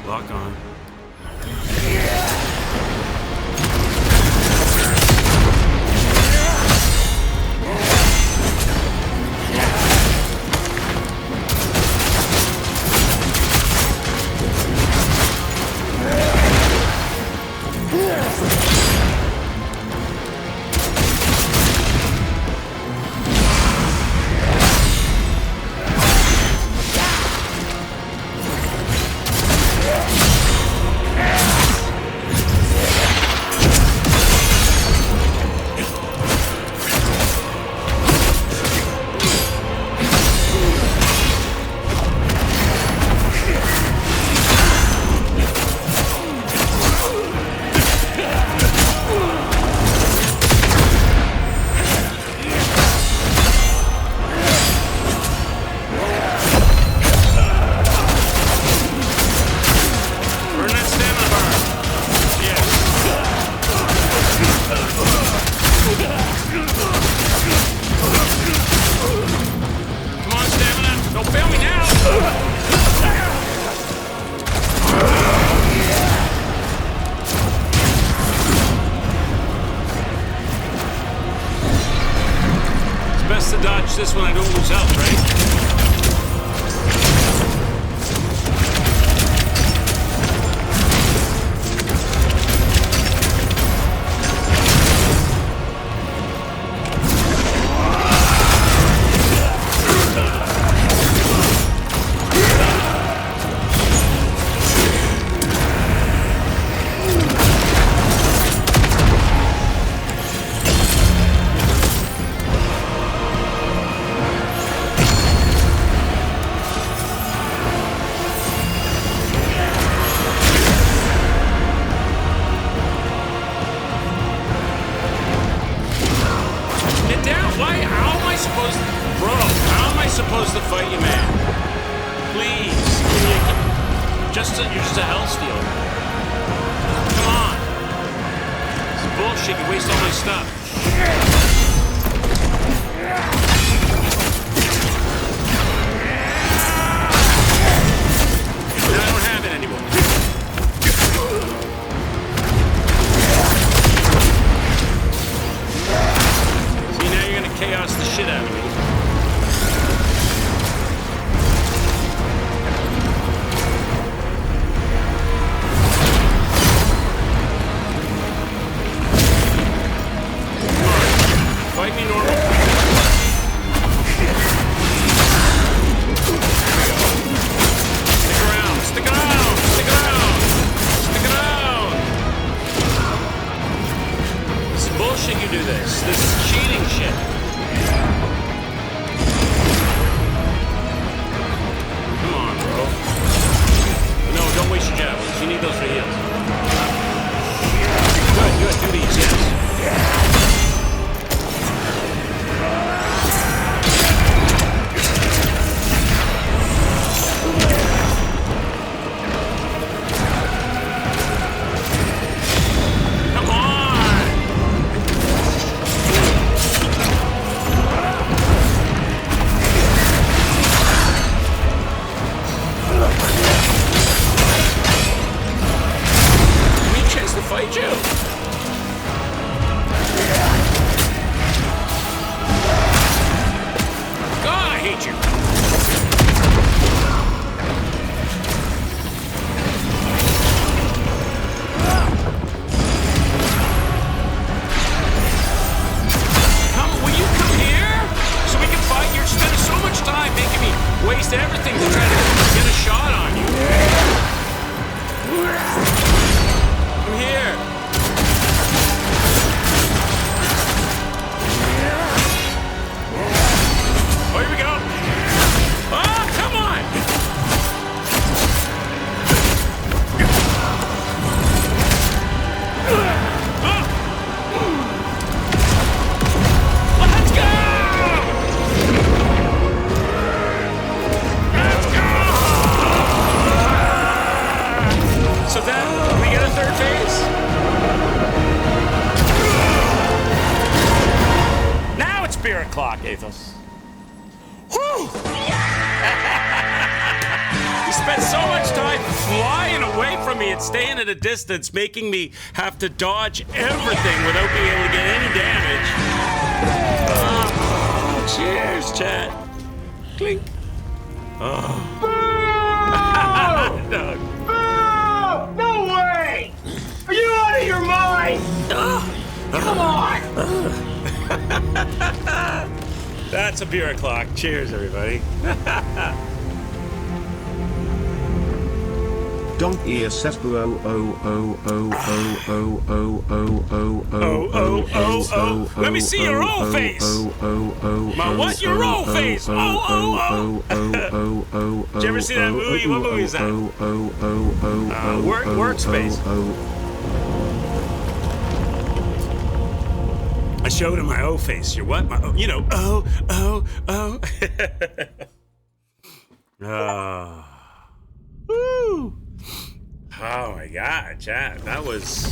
Lock on. Best to dodge this when I don't lose health, right? Supposed to fight you, man. Please. You're just a hell stealer. Come on. It's bullshit. You waste all my stuff. Now I don't have it anymore. See, now you're gonna chaos the shit out of me. Fight me normal. Stick around, stick around, stick around, stick around. This is bullshit you do this. This is cheating shit. Come on, bro. No, don't waste your javelins. You need those for heals. Good, good. Do these, yes. Fight you. God, I hate you. Will you come here so we can fight? You're spending so much time making me waste everything to try to get a shot on you. Come here. Oh, here we go. Oh, come on. Let's go. Let's go. So then we get a third phase. Athos. Whew! He spent so much time flying away from me and staying at a distance, making me have to dodge everything without being able to get any damage. Oh, cheers, chat. Clink. Oh. Doug. Oh, no way! Are you out of your mind? Come on! That's a beer o'clock. Cheers, everybody. Donk ear sesbu Let me see your roll face. My what? Your roll face. Did you ever see that movie? What movie is that? Workspace. I showed him my O face. Your what? My O, you know, oh. Woo. Oh my God, chat. That was...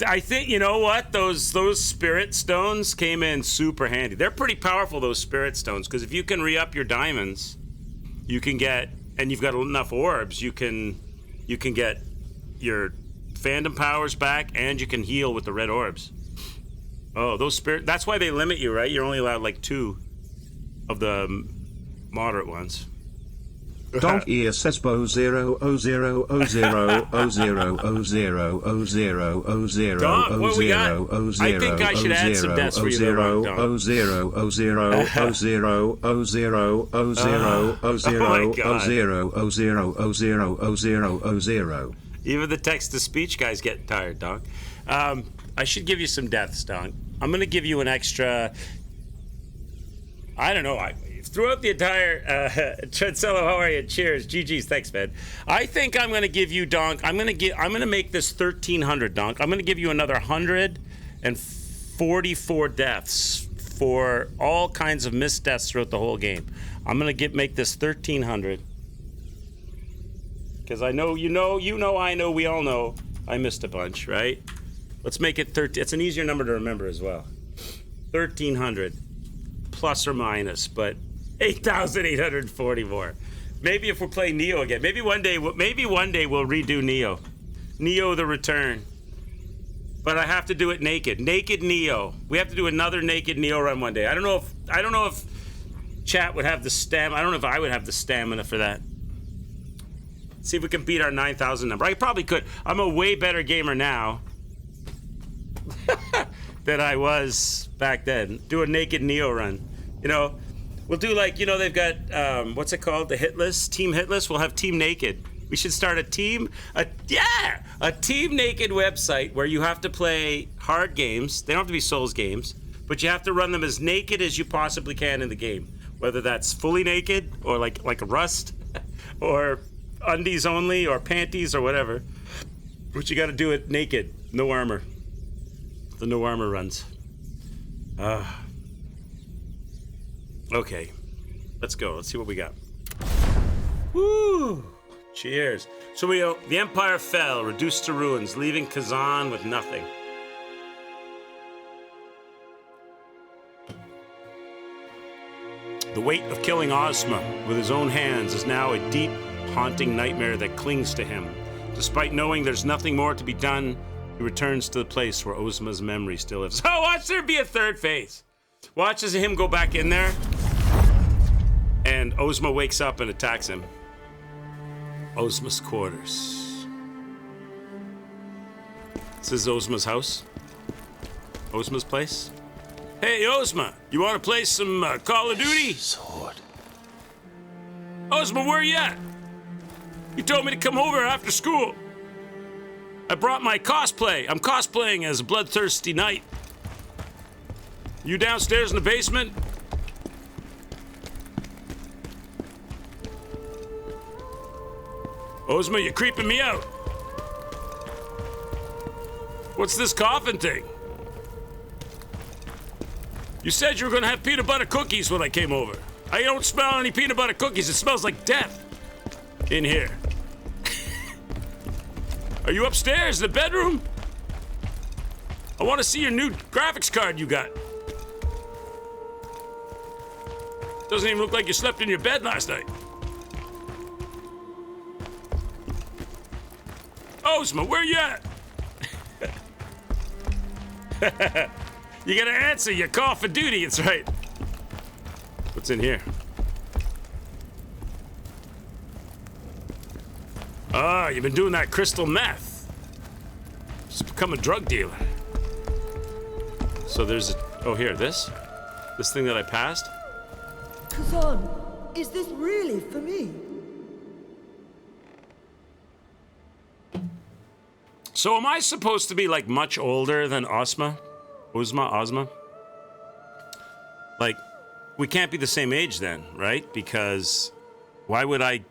I think, you know what? Those spirit stones came in super handy. They're pretty powerful, those spirit stones, because if you can re-up your diamonds, you can get, and you've got enough orbs, you can get your fandom powers back, and you can heal with the red orbs. Oh, those spirit... That's why they limit you, right? You're only allowed like 2 of the moderate ones. Donk ear sesbo 0 0 0 0 0 0 0 0 Donk, what we got? I think I should add some deaths for you there, Donk. Even the text-to-speech guy's getting tired, Donk. I should give you some deaths, Donk. I'm going to give you an extra... I don't know. Throughout the entire... Trencello, how are you? Cheers. GG's. Thanks, man. I think I'm going to give you, Donk... I'm going to make this 1,300, Donk. I'm going to give you another 144 deaths for all kinds of missed deaths throughout the whole game. I'm going to make this 1,300. Because I know, you know, I know, we all know I missed a bunch, right? Let's make it 13. It's an easier number to remember as well. 1,300 plus or minus, but 8,844. Maybe if we're playing Neo again, maybe one day we'll redo Neo, Neo the Return. But I have to do it naked Neo. We have to do another naked Neo run one day. I don't know if chat would have the stamina. I don't know if I would have the stamina for that. See if we can beat our 9,000 number. I probably could. I'm a way better gamer now than I was back then. Do a naked Neo run. You know, we'll do like, you know, they've got, what's it called? The hit list? Team hit list? We'll have Team Naked. We should start a Team Naked website where you have to play hard games. They don't have to be Souls games, but you have to run them as naked as you possibly can in the game. Whether that's fully naked or like a Rust or undies only or panties or whatever. But you got to do it naked, no armor. The no armor runs. Okay, let's go. Let's see what we got. Woo! Cheers. So the Empire fell, reduced to ruins, leaving Khazan with nothing. The weight of killing Ozma with his own hands is now a deep, haunting nightmare that clings to him. Despite knowing there's nothing more to be done, he returns to the place where Ozma's memory still lives. Oh, watch there be a third phase. Watch as him go back in there, and Ozma wakes up and attacks him. Ozma's quarters. This is Ozma's house. Ozma's place. Hey, Ozma, you want to play some Call of Duty? Sword. Ozma, where you at? You told me to come over after school. I brought my cosplay. I'm cosplaying as a bloodthirsty knight. You downstairs in the basement? Ozma, you're creeping me out. What's this coffin thing? You said you were gonna have peanut butter cookies when I came over. I don't smell any peanut butter cookies. It smells like death in here. Are you upstairs in the bedroom? I want to see your new graphics card you got. Doesn't even look like you slept in your bed last night. Ozma, where you at? You gotta answer, you call for duty, it's right. What's in here? Ah, you've been doing that crystal meth. Just become a drug dealer. So there's here, this thing that I passed? Khazan, is this really for me? So am I supposed to be like much older than Ozma? Like, we can't be the same age then, right? Because why would I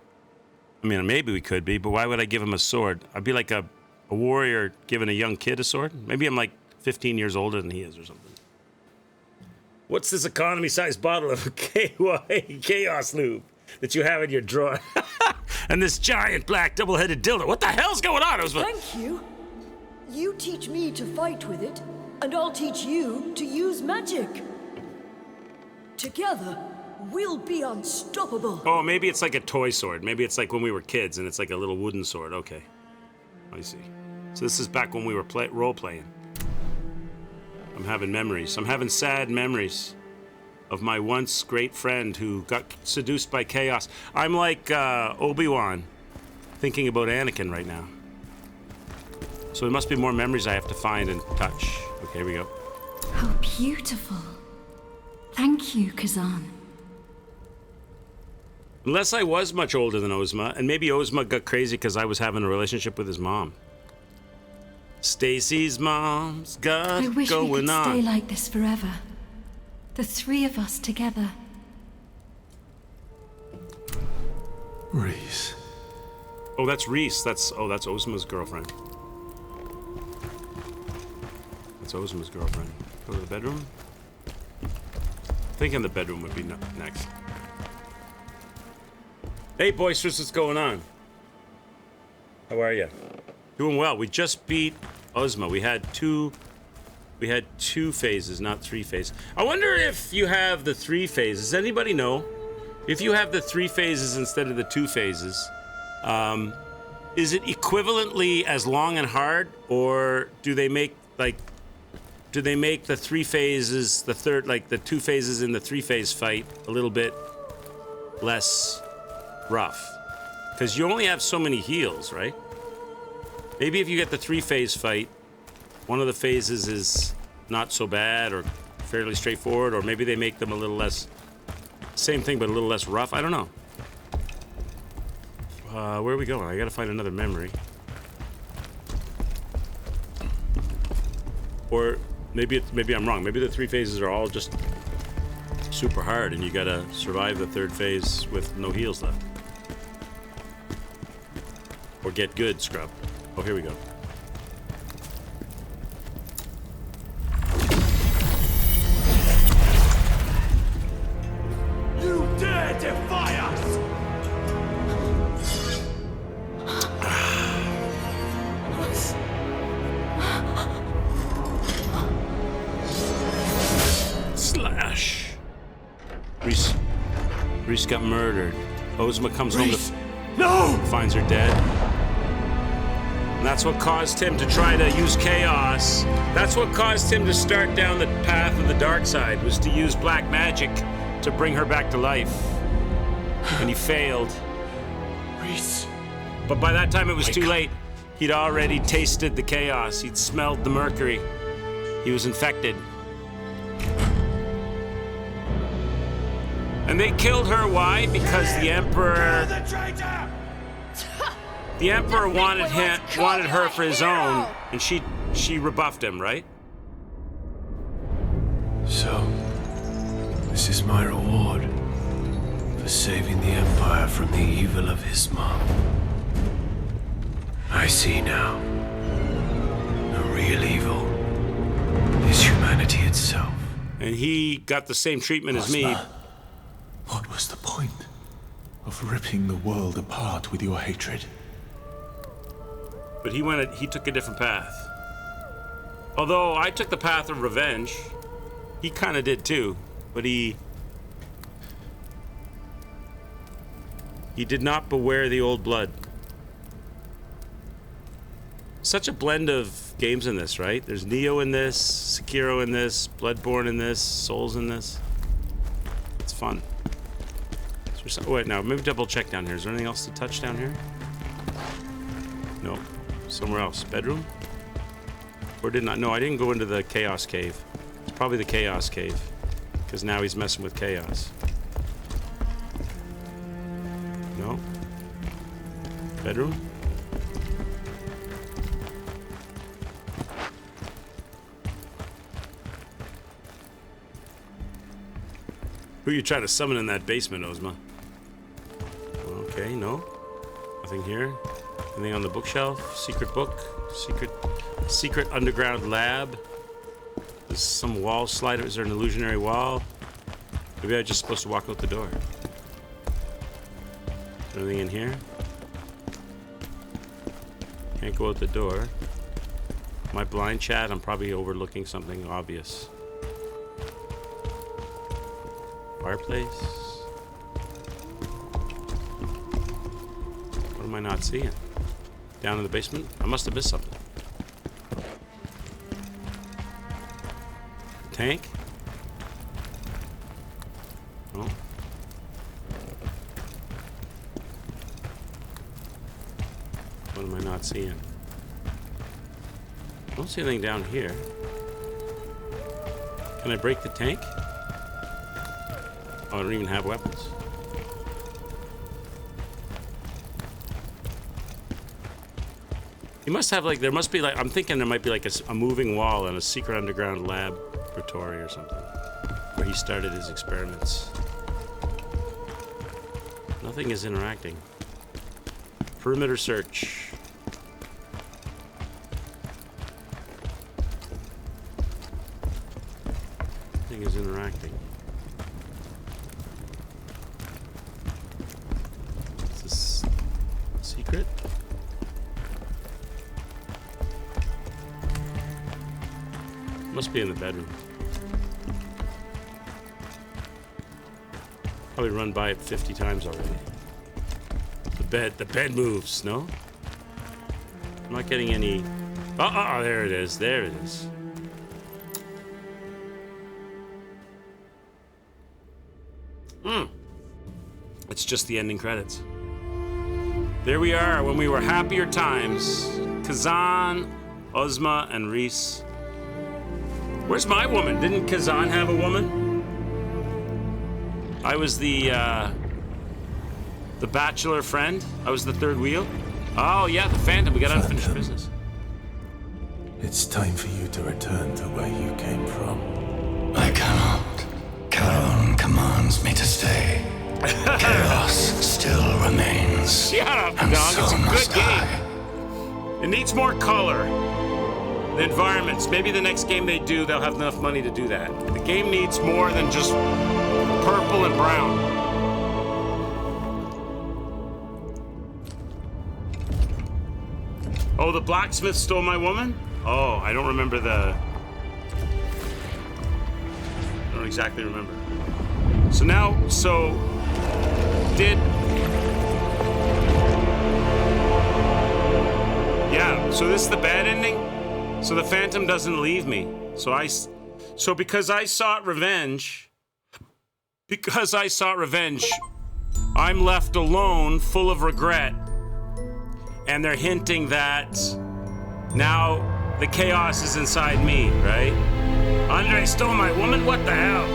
mean, maybe we could be, but why would I give him a sword? I'd be like a warrior giving a young kid a sword. Maybe I'm like 15 years older than he is or something. What's this economy-sized bottle of KY Chaos Lube that you have in your drawer? And this giant black double-headed dildo. What the hell's going on? Thank you. You teach me to fight with it, and I'll teach you to use magic. Together, we'll be unstoppable. Oh, maybe it's like a toy sword. Maybe it's like when we were kids and it's like a little wooden sword. Okay. I see. So this is back when we were role-playing. I'm having memories. I'm having sad memories of my once great friend who got seduced by chaos. I'm like Obi-Wan thinking about Anakin right now. So there must be more memories I have to find and touch. Okay, here we go. How beautiful. Thank you, Khazan. Unless I was much older than Ozma, and maybe Ozma got crazy because I was having a relationship with his mom. Stacy's mom's got I wish going we could on. stay like this forever. The three of us together. Reese. Oh, that's Reese. That's Ozma's girlfriend. That's Ozma's girlfriend. Go to the bedroom. Thinking the bedroom would be next. Hey, boisterous, what's going on? How are you? Doing well. We just beat Ozma. We had two phases, not three phases. I wonder if you have the three phases. Does anybody know? If you have the three phases instead of the two phases, is it equivalently as long and hard, or do they make the three phases, the two phases in the three-phase fight a little bit less rough? Because you only have so many heals, right? Maybe if you get the three-phase fight, one of the phases is not so bad or fairly straightforward, or maybe they make them a little less, same thing but a little less rough. I don't know. Where are we going? I gotta find another memory. Or maybe I'm wrong. Maybe the three phases are all just super hard and you gotta survive the third phase with no heals left. Or get good, scrub. Oh, here we go. You dare defy us! Slash. Reese got murdered. Ozma comes home No! finds her dead. And that's what caused him to try to use chaos. That's what caused him to start down the path of the dark side, was to use black magic to bring her back to life. And he failed. Reese. But by that time it was too late. He'd already tasted the chaos. He'd smelled the mercury. He was infected. And they killed her. Why? Because the Emperor... The traitor! The Emperor wanted her for his own, and she rebuffed him, right? So, this is my reward for saving the Empire from the evil of his mom. I see now. The real evil is humanity itself. And he got the same treatment as me. What was the point of ripping the world apart with your hatred? But he took a different path. Although I took the path of revenge. He kind of did too. But he He did not beware the old blood. Such a blend of games in this, right? There's Neo in this, Sekiro in this, Bloodborne in this, Souls in this. It's fun. Oh, wait, now maybe double check down here. Is there anything else to touch down here? No. Somewhere else. Bedroom? Or did not? No, I didn't go into the Chaos Cave. It's probably the Chaos Cave. Because now he's messing with Chaos. No. Bedroom? Who you trying to summon in that basement, Ozma? Okay, no. Nothing here. Anything on the bookshelf? Secret book? Secret underground lab? There's some wall slider. Is there an illusionary wall? Maybe I'm just supposed to walk out the door. Is there anything in here? Can't go out the door. My blind chat, I'm probably overlooking something obvious. Fireplace. What am I not seeing? Down in the basement? I must have missed something. Tank? No. What am I not seeing? I don't see anything down here. Can I break the tank? Oh, I don't even have weapons. You must have like, there must be like, I'm thinking there might be like a moving wall in a secret underground laboratory or something where he started his experiments. Nothing is interacting. Perimeter search. Nothing is interacting. Is this secret? Must be in the bedroom. Probably run by it 50 times already. The bed moves, no? I'm not getting any... Oh, there it is, there it is. It's just the ending credits. There we are, when we were happier times. Khazan, Ozma, and Reese. Where's my woman? Didn't Khazan have a woman? I was the bachelor friend. I was the third wheel. Oh yeah, the Phantom. We got unfinished business. It's time for you to return to where you came from. I cannot. Charon commands me to stay. Chaos still remains. Shut up, and dog. so It's a must good I. game. It needs more color. The environments. Maybe the next game they do, they'll have enough money to do that. The game needs more than just purple and brown. Oh, the blacksmith stole my woman? Oh, I don't remember I don't exactly remember. Yeah, so this is the bad ending? So the Phantom doesn't leave me. So because I sought revenge, I'm left alone, full of regret. And they're hinting that now the chaos is inside me, right? Andre stole my woman? What the hell?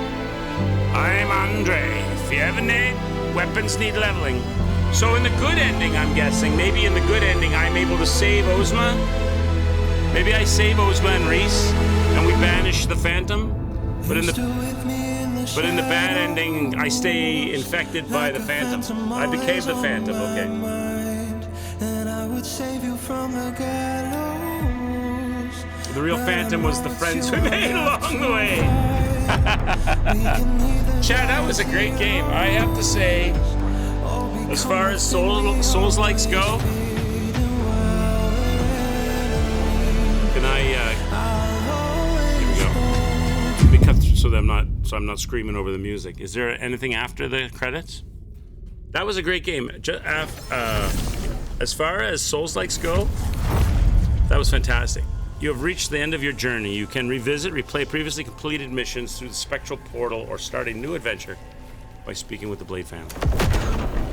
I'm Andre. If you ever need, weapons need leveling. So in the good ending, I'm guessing, maybe in the good ending, I'm able to save Ozma? Maybe I save Ozma and Reese, and we banish the Phantom? But in the bad ending, I stay infected by the Phantom. I became the Phantom, okay. The real Phantom was the friends we made along the way. Chad, that was a great game. I have to say, as far as Souls-likes go, can I, here we go. Let me cut so that I'm not screaming over the music. Is there anything after the credits? That was a great game. As far as Souls-likes go, that was fantastic. You have reached the end of your journey. You can revisit, replay previously completed missions through the Spectral Portal or start a new adventure by speaking with the Blade family.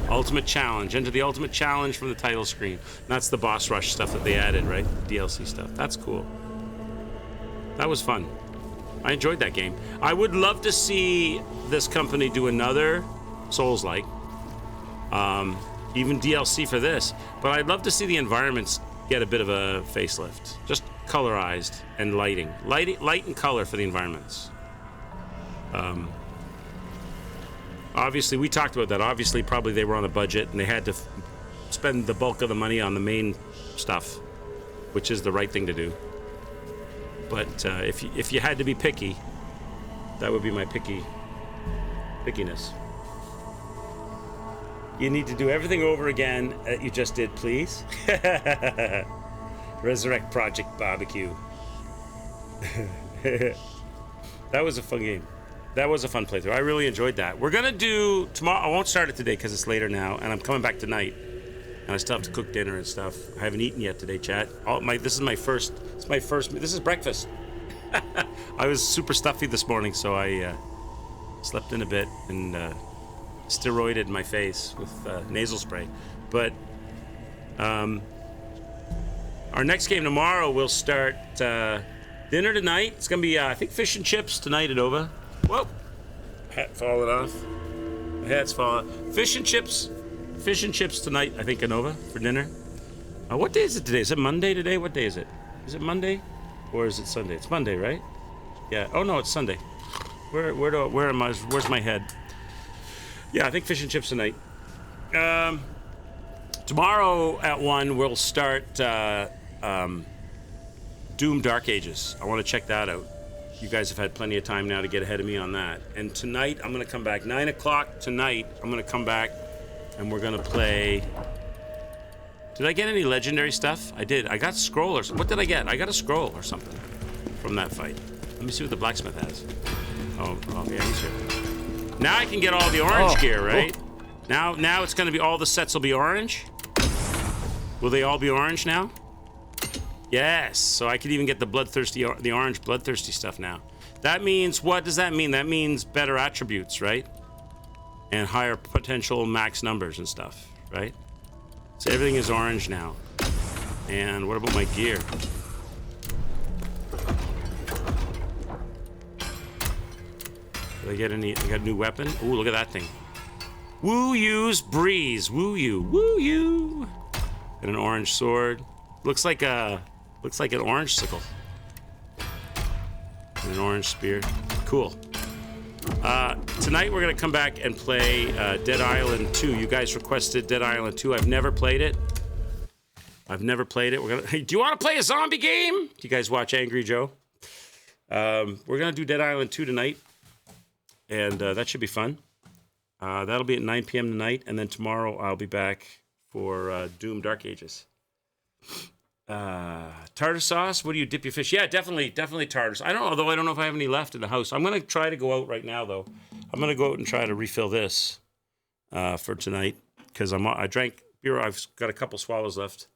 Ultimate Challenge. Enter the Ultimate Challenge from the title screen. That's the boss rush stuff that they added, right? DLC stuff. That's cool. That was fun. I enjoyed that game. I would love to see this company do another Souls-like. Even DLC for this. But I'd love to see the environments get a bit of a facelift. Just colorized and lighting. Light and color for the environments. Obviously, we talked about that. Obviously, probably they were on a budget and they had to spend the bulk of the money on the main stuff, which is the right thing to do. But if you had to be picky, that would be my pickiness. You need to do everything over again that you just did, please. Resurrect Project Barbecue. That was a fun game. That was a fun playthrough. I really enjoyed that. We're gonna do tomorrow. I won't start it today because it's later now, and I'm coming back tonight, and I still have to cook dinner and stuff. I haven't eaten yet today, chat. This is my first. This is breakfast. I was super stuffy this morning, so I slept in a bit and steroided my face with nasal spray. But our next game tomorrow, we'll start dinner tonight. It's gonna be I think fish and chips tonight at Nova. Whoa, hat falling off. My hat's falling. Fish and chips tonight. I think at Nova for dinner. What day is it today? Is it Monday today? What day is it? Is it Monday, or is it Sunday? It's Monday, right? Yeah. Oh no, it's Sunday. Where am I? Where's my head? Yeah, I think fish and chips tonight. Tomorrow at 1, we'll start Doom Dark Ages. I want to check that out. You guys have had plenty of time now to get ahead of me on that. And tonight, I'm going to come back. 9 o'clock tonight, I'm going to come back and we're going to play... Did I get any legendary stuff? I did. I got a scroll or something. What did I get? I got a scroll or something from that fight. Let me see what the blacksmith has. Oh yeah, he's here. Now I can get all the orange gear, right? Now it's going to be all the sets will be orange. Will they all be orange now? Yes. So I could even get the orange bloodthirsty stuff now. That means, what does that mean? That means better attributes, right? And higher potential max numbers and stuff, right? So everything is orange now. And what about my gear? Did I get any? I got a new weapon. Ooh, look at that thing. Woo use breeze. Woo you. And an orange sword. Looks like an orange sickle. And an orange spear. Cool. Tonight we're gonna come back and play Dead Island 2. You guys requested Dead Island 2. I've never played it. Hey, do you want to play a zombie game? Do you guys watch Angry Joe? We're gonna do Dead Island 2 tonight. And that should be fun. That'll be at 9 p.m. tonight, and then tomorrow I'll be back for Doom Dark Ages. Tartar sauce? What do you dip your fish? Yeah, definitely tartar. I don't know if I have any left in the house. I'm gonna try to go out right now, though. I'm gonna go out and try to refill this for tonight because I drank beer. I've got a couple swallows left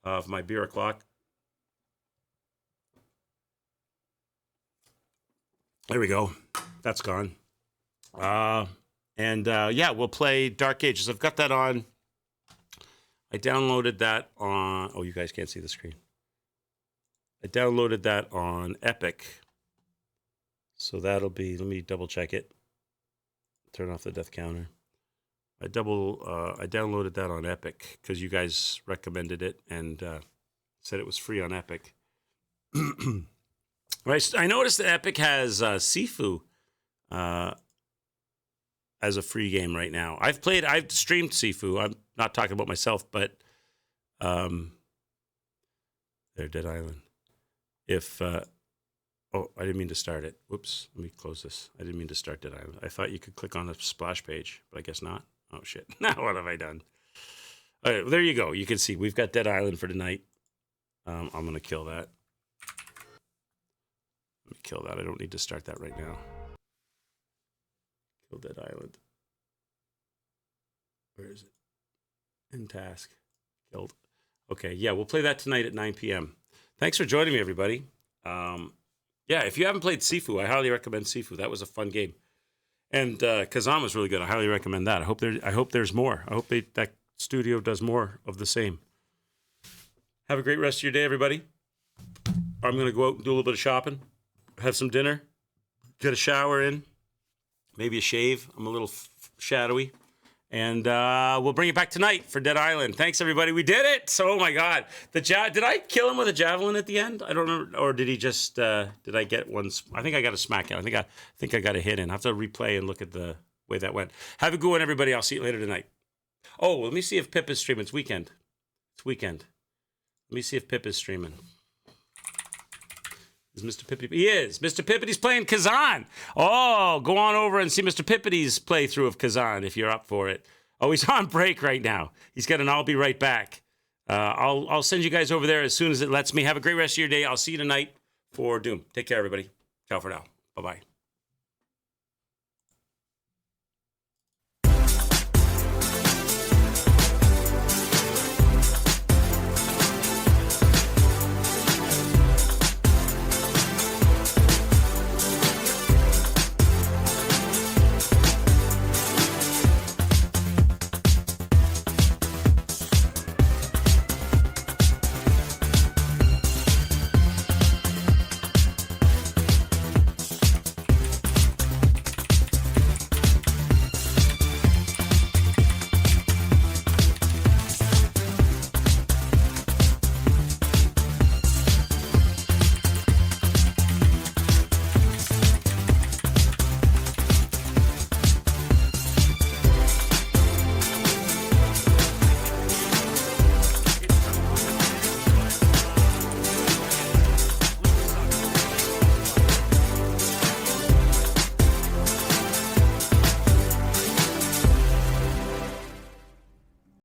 of my beer o'clock. There we go. That's gone. Yeah, we'll play Dark Ages. I've got that on. I downloaded that on... Oh, you guys can't see the screen. I downloaded that on Epic. So that'll be... Let me double check it. Turn off the death counter. I downloaded that on Epic because you guys recommended it and said it was free on Epic. Right. I noticed that Epic has Sifu as a free game right now. I've streamed Sifu. I'm not talking about myself, but there, Dead Island. I didn't mean to start it. Whoops, let me close this. I didn't mean to start Dead Island. I thought you could click on the splash page, but I guess not. Oh shit, now what have I done? All right, well, there you go. You can see we've got Dead Island for tonight. I'm gonna kill that. Let me kill that. I don't need to start that right now. Kill Dead Island. Where is it? In task. Killed. Okay, yeah, we'll play that tonight at 9 p.m. Thanks for joining me, everybody. Yeah, if you haven't played Sifu, I highly recommend Sifu. That was a fun game. And Khazan was really good. I highly recommend that. I hope there's more. I hope that studio does more of the same. Have a great rest of your day, everybody. I'm going to go out and do a little bit of shopping, have some dinner, get a shower in, maybe a shave. I'm a little shadowy. And we'll bring it back tonight for Dead Island. Thanks, everybody. We did it. So, oh, my God. Did I kill him with a javelin at the end? I don't remember. Or did he just, did I get one? I think I got a smack out. I think I got a hit in. I have to replay and look at the way that went. Have a good one, everybody. I'll see you later tonight. Oh, let me see if Pip is streaming. It's weekend. Let me see if Pip is streaming. Is Mr. Pippity? He is. Mr. Pippity's playing Khazan. Oh, go on over and see Mr. Pippity's playthrough of Khazan if you're up for it. Oh, he's on break right now. He's got an I'll be right back. I'll send you guys over there as soon as it lets me. Have a great rest of your day. I'll see you tonight for Doom. Take care, everybody. Ciao for now. Bye-bye.